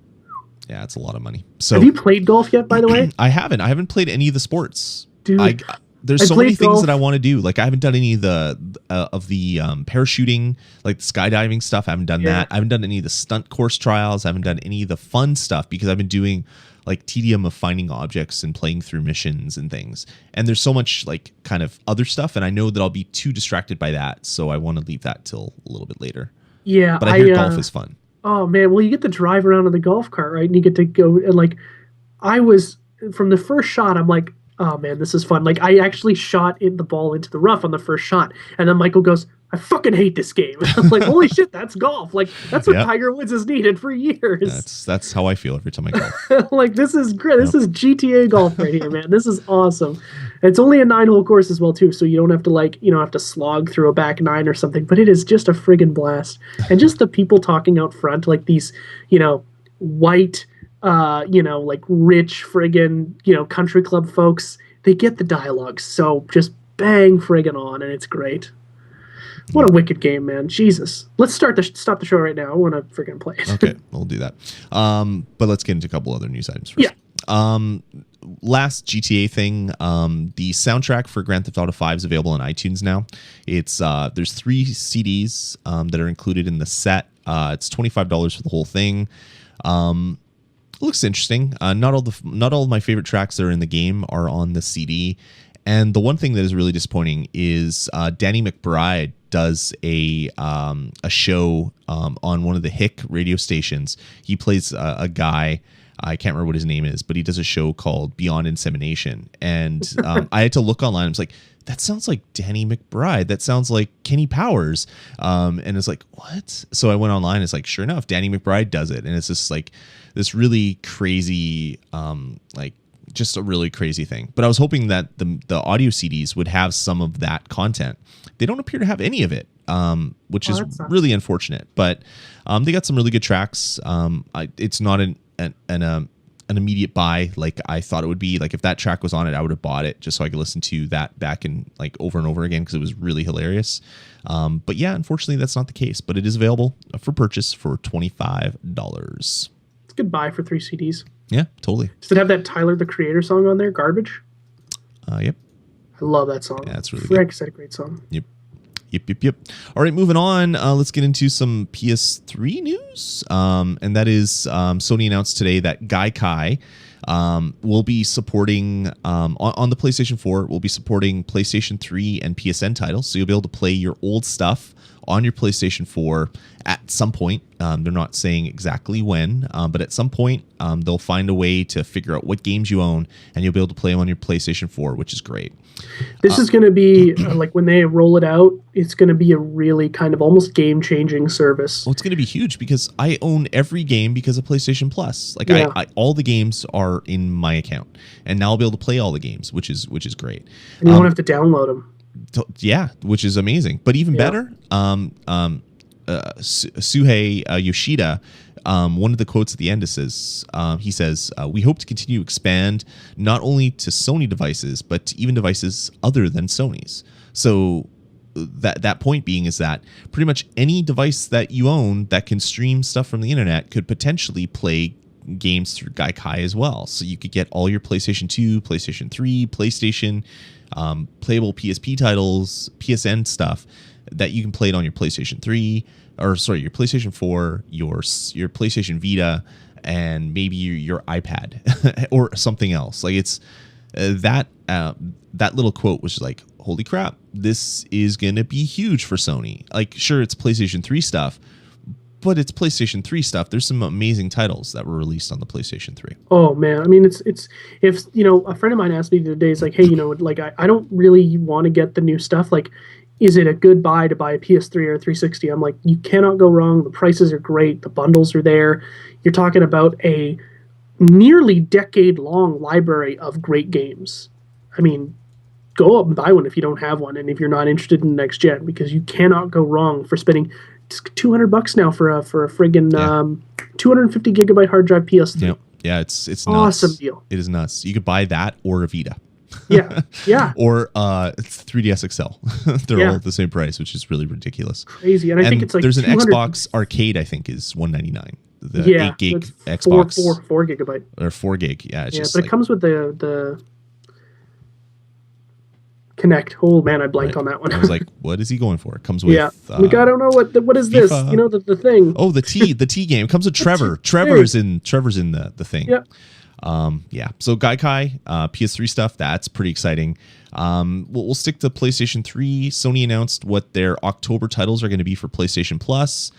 Yeah, it's a lot of money. So have you played golf yet, by the way? I haven't. I haven't played any of the sports. Dude, there's so many things that I want to do. Like I haven't done any of the parachuting, like the skydiving stuff. I haven't done that. I haven't done any of the stunt course trials. I haven't done any of the fun stuff because I've been doing like tedium of finding objects and playing through missions and things. And there's so much like kind of other stuff, and I know that I'll be too distracted by that, so I want to leave that till a little bit later. Yeah, but I hear golf is fun. Oh man, well you get to drive around in the golf cart, right? And you get to go and like, I was from the first shot, I'm like, oh man, this is fun. Like I actually shot the ball into the rough on the first shot, and then Michael goes, I fucking hate this game. I'm like, holy shit, that's golf. Like that's what Tiger Woods has needed for years. That's how I feel every time I golf. Like this is great. This is GTA golf right here, man. This is awesome. It's only a 9-hole course as well too, so you don't have to slog through a back nine or something. But it is just a friggin' blast, and just the people talking out front, like these, white, like rich friggin', country club folks. They get the dialogue, so just bang friggin' on, and it's great. What a wicked game, man. Jesus. Let's stop the show right now. I want to freaking play it. Okay, we'll do that. But let's get into a couple other news items first. Yeah. Last GTA thing, the soundtrack for Grand Theft Auto 5 is available on iTunes now. It's there's 3 CDs that are included in the set. It's $25 for the whole thing. It looks interesting. Not all of my favorite tracks that are in the game are on the CD. And the one thing that is really disappointing is Danny McBride does a show on one of the Hick radio stations. He plays a guy, I can't remember what his name is, but he does a show called Beyond Insemination. And I had to look online. I was like, that sounds like Danny McBride. That sounds like Kenny Powers. And it's like, what? So I went online. It's like, sure enough, Danny McBride does it. And it's just like this really crazy, just a really crazy thing. But I was hoping that the audio CDs would have some of that content. They don't appear to have any of it, which is really unfortunate. But they got some really good tracks. It's not an immediate buy like I thought it would be. Like if that track was on it, I would have bought it just so I could listen to that back and like over and over again because it was really hilarious. But yeah, unfortunately, that's not the case. But it is available for purchase for $25. It's a good buy for 3 CDs. Yeah, totally. Does it have that Tyler the Creator song on there? Garbage? Yep. I love that song. Yeah, it's really good. Is that a great song? Yep. All right, moving on. Let's get into some PS3 news. And that is Sony announced today that Gaikai will be supporting, on the PlayStation 4, will be supporting PlayStation 3 and PSN titles. So you'll be able to play your old stuff on your PlayStation 4 at some point. They're not saying exactly when, but at some point they'll find a way to figure out what games you own, and you'll be able to play them on your PlayStation 4, which is great. This is going to be, like when they roll it out, it's going to be a really kind of almost game-changing service. Well, it's going to be huge because I own every game because of PlayStation Plus. Like all the games are in my account, and now I'll be able to play all the games, which is great. And you won't have to download them. Yeah, which is amazing. But even better, Suhei Yoshida, one of the quotes at the end says, he says, we hope to continue to expand not only to Sony devices, but to even devices other than Sony's. So that point being is that pretty much any device that you own that can stream stuff from the internet could potentially play games through Gaikai as well. So you could get all your PlayStation 2, PlayStation 3, PlayStation, playable PSP titles, PSN stuff that you can play it on your PlayStation 3, or sorry, your PlayStation 4, your PlayStation Vita, and maybe your iPad or something else. Like it's that little quote was like, holy crap, this is going to be huge for Sony. Like, sure, it's PlayStation 3 stuff, but it's PlayStation 3 stuff. There's some amazing titles that were released on the PlayStation 3. Oh man, I mean, it's if a friend of mine asked me the other day, it's like, hey, like I don't really want to get the new stuff. Like, is it a good buy to buy a PS3 or a 360? I'm like, you cannot go wrong. The prices are great. The bundles are there. You're talking about a nearly decade-long library of great games. I mean, go up and buy one if you don't have one, and if you're not interested in next gen, because you cannot go wrong for spending $200 now for a friggin' 250 gigabyte hard drive PS3. Yeah, it's awesome nuts. deal. It is nuts. You could buy that or a Vita. Yeah. Or 3DS XL. They're all at the same price, which is really ridiculous. Crazy. And I think it's like there's an Xbox Arcade, I think, is $199. The 8 gig Xbox. 4 gigabyte. Or 4 gig. Yeah, it's just but it comes with the Connect. Oh man, I blanked on that one. I was like, what is he going for? It comes with I don't know what is this? FIFA. You know, the thing. Oh, the T game. It comes with Trevor. Trevor's in the thing. Yeah. So Gaikai, PS3 stuff, that's pretty exciting. We'll stick to PlayStation 3. Sony announced what their October titles are going to be for PlayStation Plus.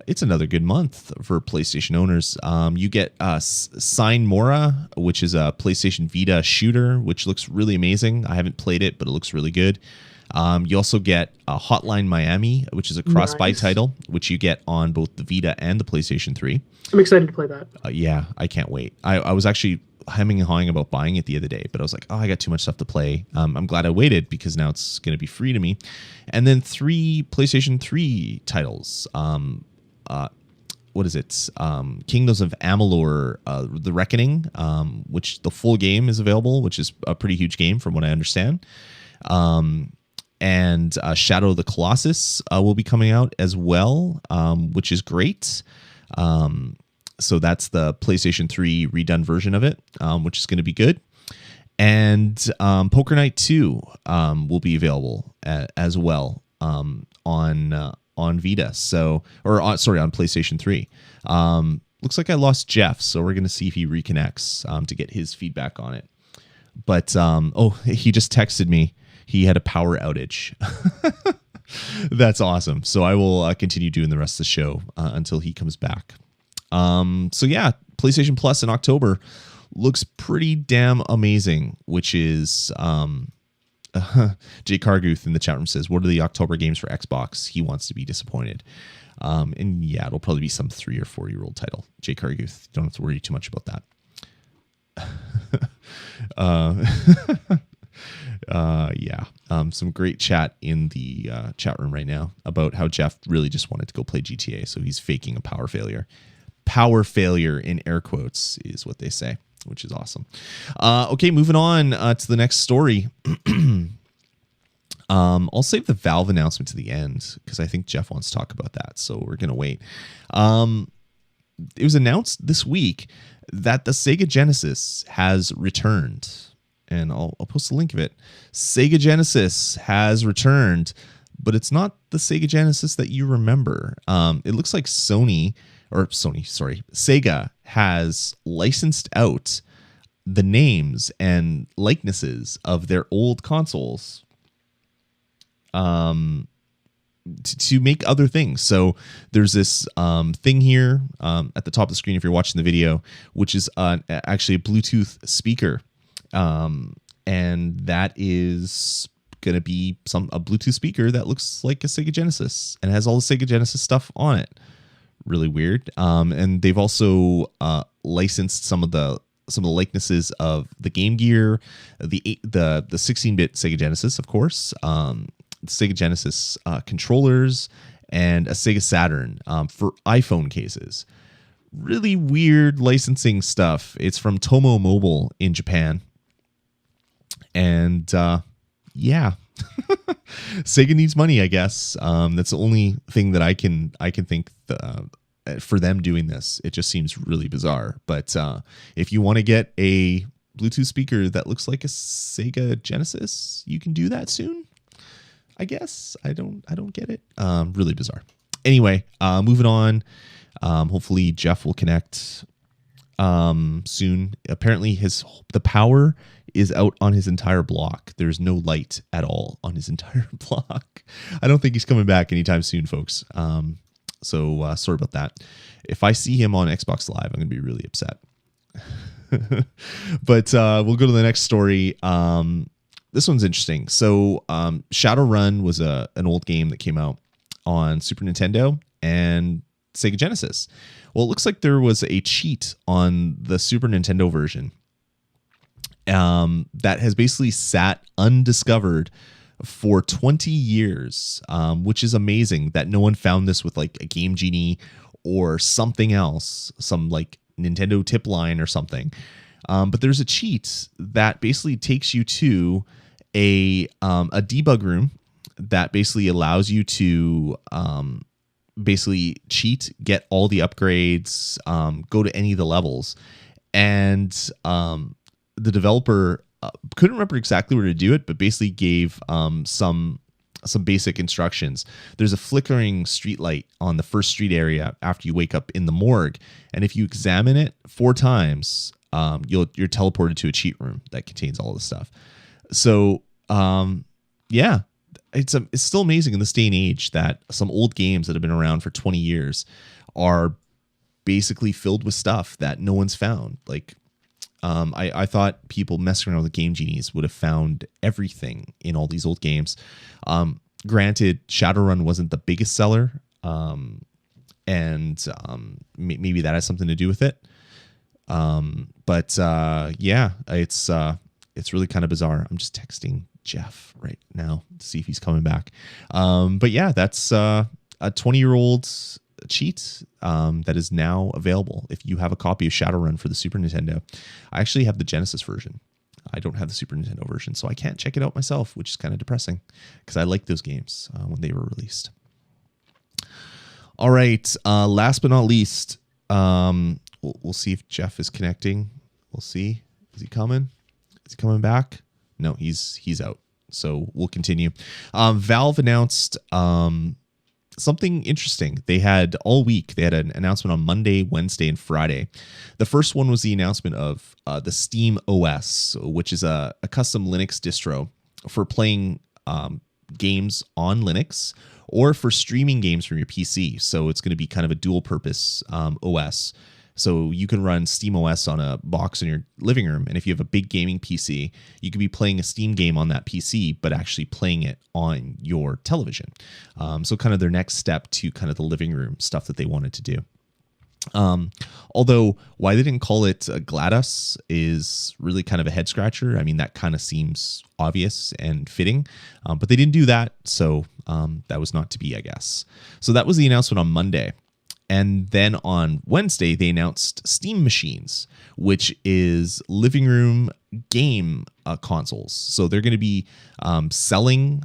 It's another good month for PlayStation owners. You get Sign Mora, which is a PlayStation Vita shooter, which looks really amazing. I haven't played it, but it looks really good. You also get Hotline Miami, which is a cross-buy title, which you get on both the Vita and the PlayStation 3. I'm excited to play that. Yeah, I can't wait. I was actually hemming and hawing about buying it the other day, but I was like, I got too much stuff to play. I'm glad I waited because now it's going to be free to me. And then 3 PlayStation 3 titles. What is it? Kingdoms of Amalur, The Reckoning, which the full game is available, which is a pretty huge game from what I understand. And Shadow of the Colossus will be coming out as well, which is great. So that's the PlayStation 3 redone version of it, which is going to be good. And Poker Night 2 will be available as well on Vita. So, on PlayStation 3. Looks like I lost Jeff, so we're going to see if he reconnects to get his feedback on it. But he just texted me. He had a power outage. That's awesome. So I will continue doing the rest of the show until he comes back. PlayStation Plus in October looks pretty damn amazing, which is Jay Carguth in the chat room says, what are the October games for Xbox? He wants to be disappointed. And yeah, it'll probably be some 3 or 4 year old title. Jay Carguth, don't have to worry too much about that. Some great chat in the chat room right now about how Jeff really just wanted to go play GTA, so he's faking a power failure. Power failure in air quotes is what they say, which is awesome. Okay, moving on to the next story. I'll save the Valve announcement to the end because I think Jeff wants to talk about that, so we're gonna wait. It was announced this week that the Sega Genesis has returned. And I'll post a link of it. Sega Genesis has returned, but it's not the Sega Genesis that you remember. It looks like Sega has licensed out the names and likenesses of their old consoles to make other things. So there's this thing here at the top of the screen if you're watching the video, which is actually a Bluetooth speaker. And that is going to be a Bluetooth speaker that looks like a Sega Genesis and has all the Sega Genesis stuff on it. Really weird. And they've also licensed some of the likenesses of the Game Gear, the 16-bit Sega Genesis, of course, Sega Genesis controllers, and a Sega Saturn for iPhone cases. Really weird licensing stuff. It's from Tomo Mobile in Japan. And Sega needs money, I guess. That's the only thing that I can think for them doing this. It just seems really bizarre. But if you want to get a Bluetooth speaker that looks like a Sega Genesis, you can do that soon, I guess. I don't get it. Really bizarre. Anyway, moving on. Hopefully Jeff will connect soon. Apparently the power is out on his entire block. There's no light at all on his entire block. I don't think he's coming back anytime soon, folks. So sorry about that. If I see him on Xbox Live, I'm going to be really upset. But we'll go to the next story. this one's interesting. So Shadowrun was an old game that came out on Super Nintendo and Sega Genesis. Well, it looks like there was a cheat on the Super Nintendo version that has basically sat undiscovered for 20 years, which is amazing that no one found this with like a Game Genie or something else, some like Nintendo tip line or something. But there's a cheat that basically takes you to a debug room that basically allows you to basically cheat, get all the upgrades, go to any of the levels. And the developer couldn't remember exactly where to do it, but basically gave some basic instructions. There's a flickering street light on the first street area after you wake up in the morgue. And if you examine it 4 times, you're teleported to a cheat room that contains all this stuff. So, yeah, it's still amazing in this day and age that some old games that have been around for 20 years are basically filled with stuff that no one's found. Like, I thought people messing around with Game Genies would have found everything in all these old games. Granted, Shadowrun wasn't the biggest seller, and maybe that has something to do with it. But yeah, it's really kind of bizarre. I'm just texting Jeff right now to see if he's coming back. But yeah, that's a 20-year-old cheat that is now available if you have a copy of Shadowrun for the Super Nintendo. I actually have the Genesis version. I don't have the Super Nintendo version, so I can't check it out myself, which is kind of depressing because I liked those games when they were released. All right, last but not least, we'll see if Jeff is connecting. We'll see. Is he coming? Is he coming back? No, he's out. So we'll continue. Valve announced something interesting. They had all week. They had an announcement on Monday, Wednesday, and Friday. The first one was the announcement of the Steam OS, which is a custom Linux distro for playing games on Linux or for streaming games from your PC. So it's going to be kind of a dual purpose OS. So you can run Steam OS on a box in your living room. And if you have a big gaming PC, you could be playing a Steam game on that PC, but actually playing it on your television. So kind of their next step to kind of the living room stuff that they wanted to do. Although why they didn't call it GLaDOS is really kind of a head scratcher. I mean, that kind of seems obvious and fitting, but they didn't do that. So that was not to be, I guess. So that was the announcement on Monday. And then on Wednesday, they announced Steam Machines, which is living room game consoles. So they're going to be selling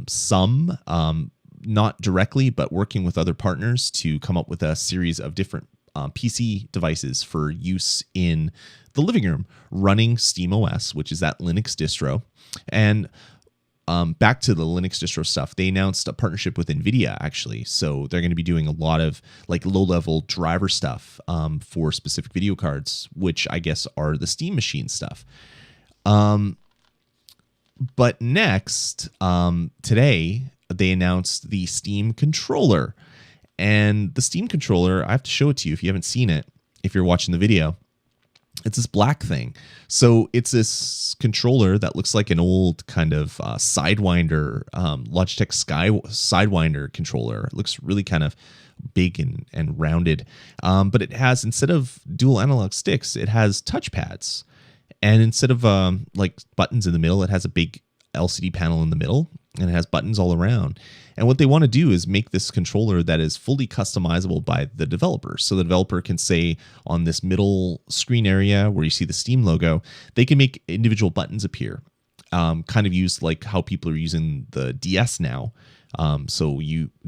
some, not directly, but working with other partners to come up with a series of different PC devices for use in the living room, running Steam OS, which is that Linux distro. And back to the Linux distro stuff, they announced a partnership with NVIDIA, actually. So they're going to be doing a lot of like low-level driver stuff for specific video cards, which I guess are the Steam Machine stuff. But next, today, they announced the Steam controller. And the Steam controller, I have to show it to you if you haven't seen it, if you're watching the video. It's this black thing. So it's this controller that looks like an old kind of Sidewinder, Logitech Sidewinder controller. It looks really kind of big and rounded. But it has, instead of dual analog sticks, it has touchpads. And instead of like buttons in the middle, it has a big LCD panel in the middle, and it has buttons all around. And what they want to do is make this controller that is fully customizable by the developer. So the developer can say on this middle screen area where you see the Steam logo, they can make individual buttons appear. Kind of used like how people are using the DS now. So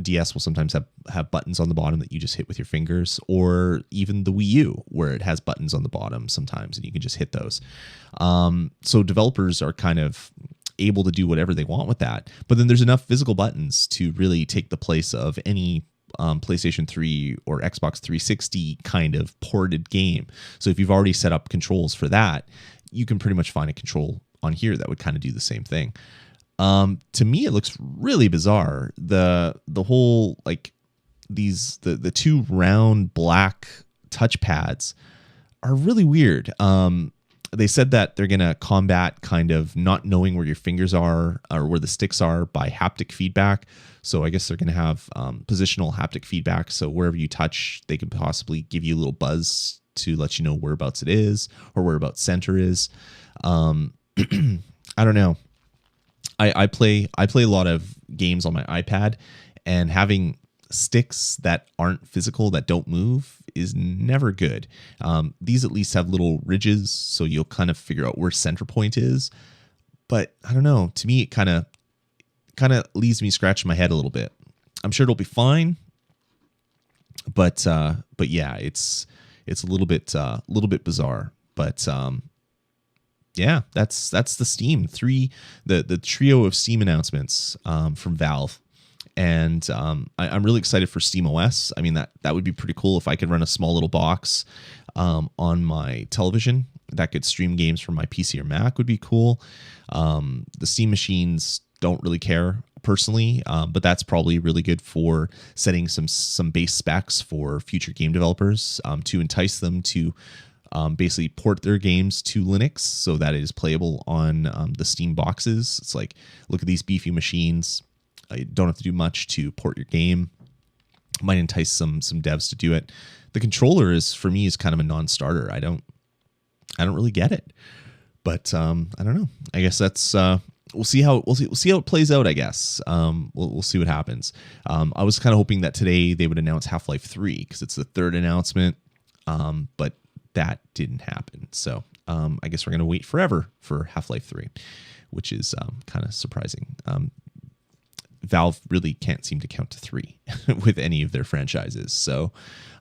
DS will sometimes have buttons on the bottom that you just hit with your fingers, or even the Wii U where it has buttons on the bottom sometimes and you can just hit those. So developers are kind of able to do whatever they want with that. But then there's enough physical buttons to really take the place of any PlayStation 3 or Xbox 360 kind of ported game. So if you've already set up controls for that, you can pretty much find a control on here that would kind of do the same thing. To me, it looks really bizarre. The whole, like, the two round black touchpads are really weird. they said that they're going to combat kind of not knowing where your fingers are or where the sticks are by haptic feedback. So I guess they're going to have positional haptic feedback. So wherever you touch, they could possibly give you a little buzz to let you know whereabouts it is or whereabouts center is. I don't know. I play a lot of games on my iPad, and having sticks that aren't physical, that don't move, is never good. These at least have little ridges, so you'll kind of figure out where center point is. But I don't know. To me, it kind of leaves me scratching my head a little bit. I'm sure it'll be fine, but yeah, it's a little bit bizarre. But yeah, that's the Steam the trio of Steam announcements from Valve. And I'm really excited for SteamOS. I mean, that would be pretty cool if I could run a small little box on my television that could stream games from my PC or Mac would be cool. The Steam machines don't really care personally, but that's probably really good for setting some base specs for future game developers to entice them to basically port their games to Linux so that it is playable on the Steam boxes. It's like, look at these beefy machines. You don't have to do much to port your game. Might entice some devs to do it. The controller for me is kind of a non-starter. I don't really get it, but I don't know. I guess that's we'll see how it plays out. I guess we'll see what happens. I was kind of hoping that today they would announce Half-Life 3 because it's the third announcement, but that didn't happen. So I guess we're gonna wait forever for Half-Life 3, which is kind of surprising. Valve really can't seem to count to 3 with any of their franchises. So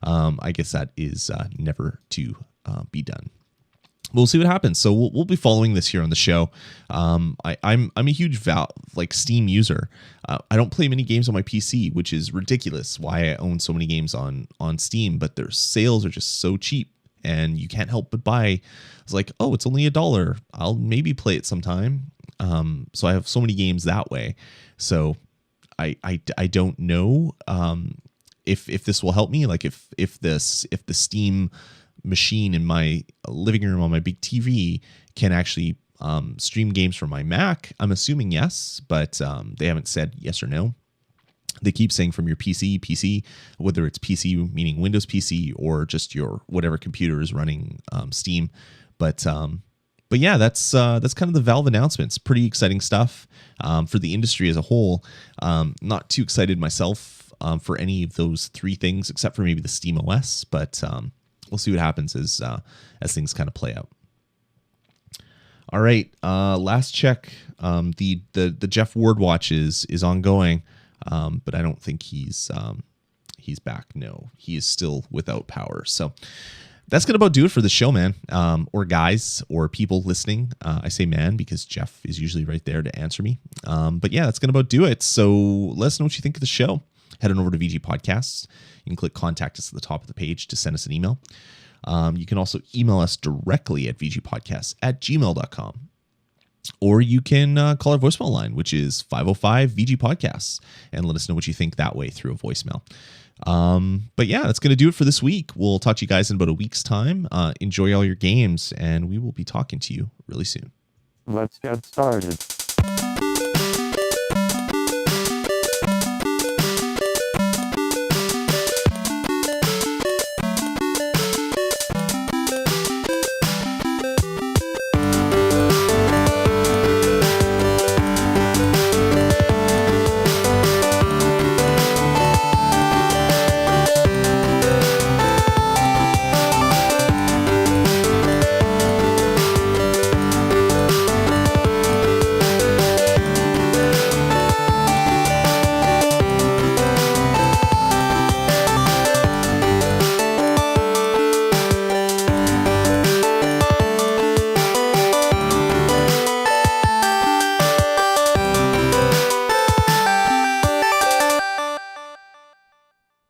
I guess that is never to be done. We'll see what happens. So we'll be following this here on the show. I'm a huge Steam user. I don't play many games on my PC, which is ridiculous. Why I own so many games on Steam, but their sales are just so cheap, and you can't help but buy. It's like, oh, it's only $1. I'll maybe play it sometime. So I have so many games that way. So I don't know if this will help me. Like if the Steam machine in my living room on my big TV can actually stream games from my Mac. I'm assuming yes, but they haven't said yes or no. They keep saying from your PC, whether it's PC meaning Windows PC or just your whatever computer is running Steam. But yeah, that's kind of the Valve announcements. Pretty exciting stuff for the industry as a whole. Not too excited myself for any of those 3 things, except for maybe the SteamOS. But we'll see what happens as things kind of play out. All right, last check. The Jeff Ward watch is ongoing, but I don't think he's back. No, he is still without power. So that's going to about do it for the show, man. Or guys, or people listening. I say man because Jeff is usually right there to answer me. But yeah, that's going to about do it. So let us know what you think of the show. Head on over to VG Podcasts. You can click contact us at the top of the page to send us an email. You can also email us directly at vgpodcasts@gmail.com. Or you can call our voicemail line, which is 505 VG Podcasts, and let us know what you think that way through a voicemail. But yeah, that's going to do it for this week. We'll talk to you guys in about a week's time. Enjoy all your games, and we will be talking to you really soon. Let's get started.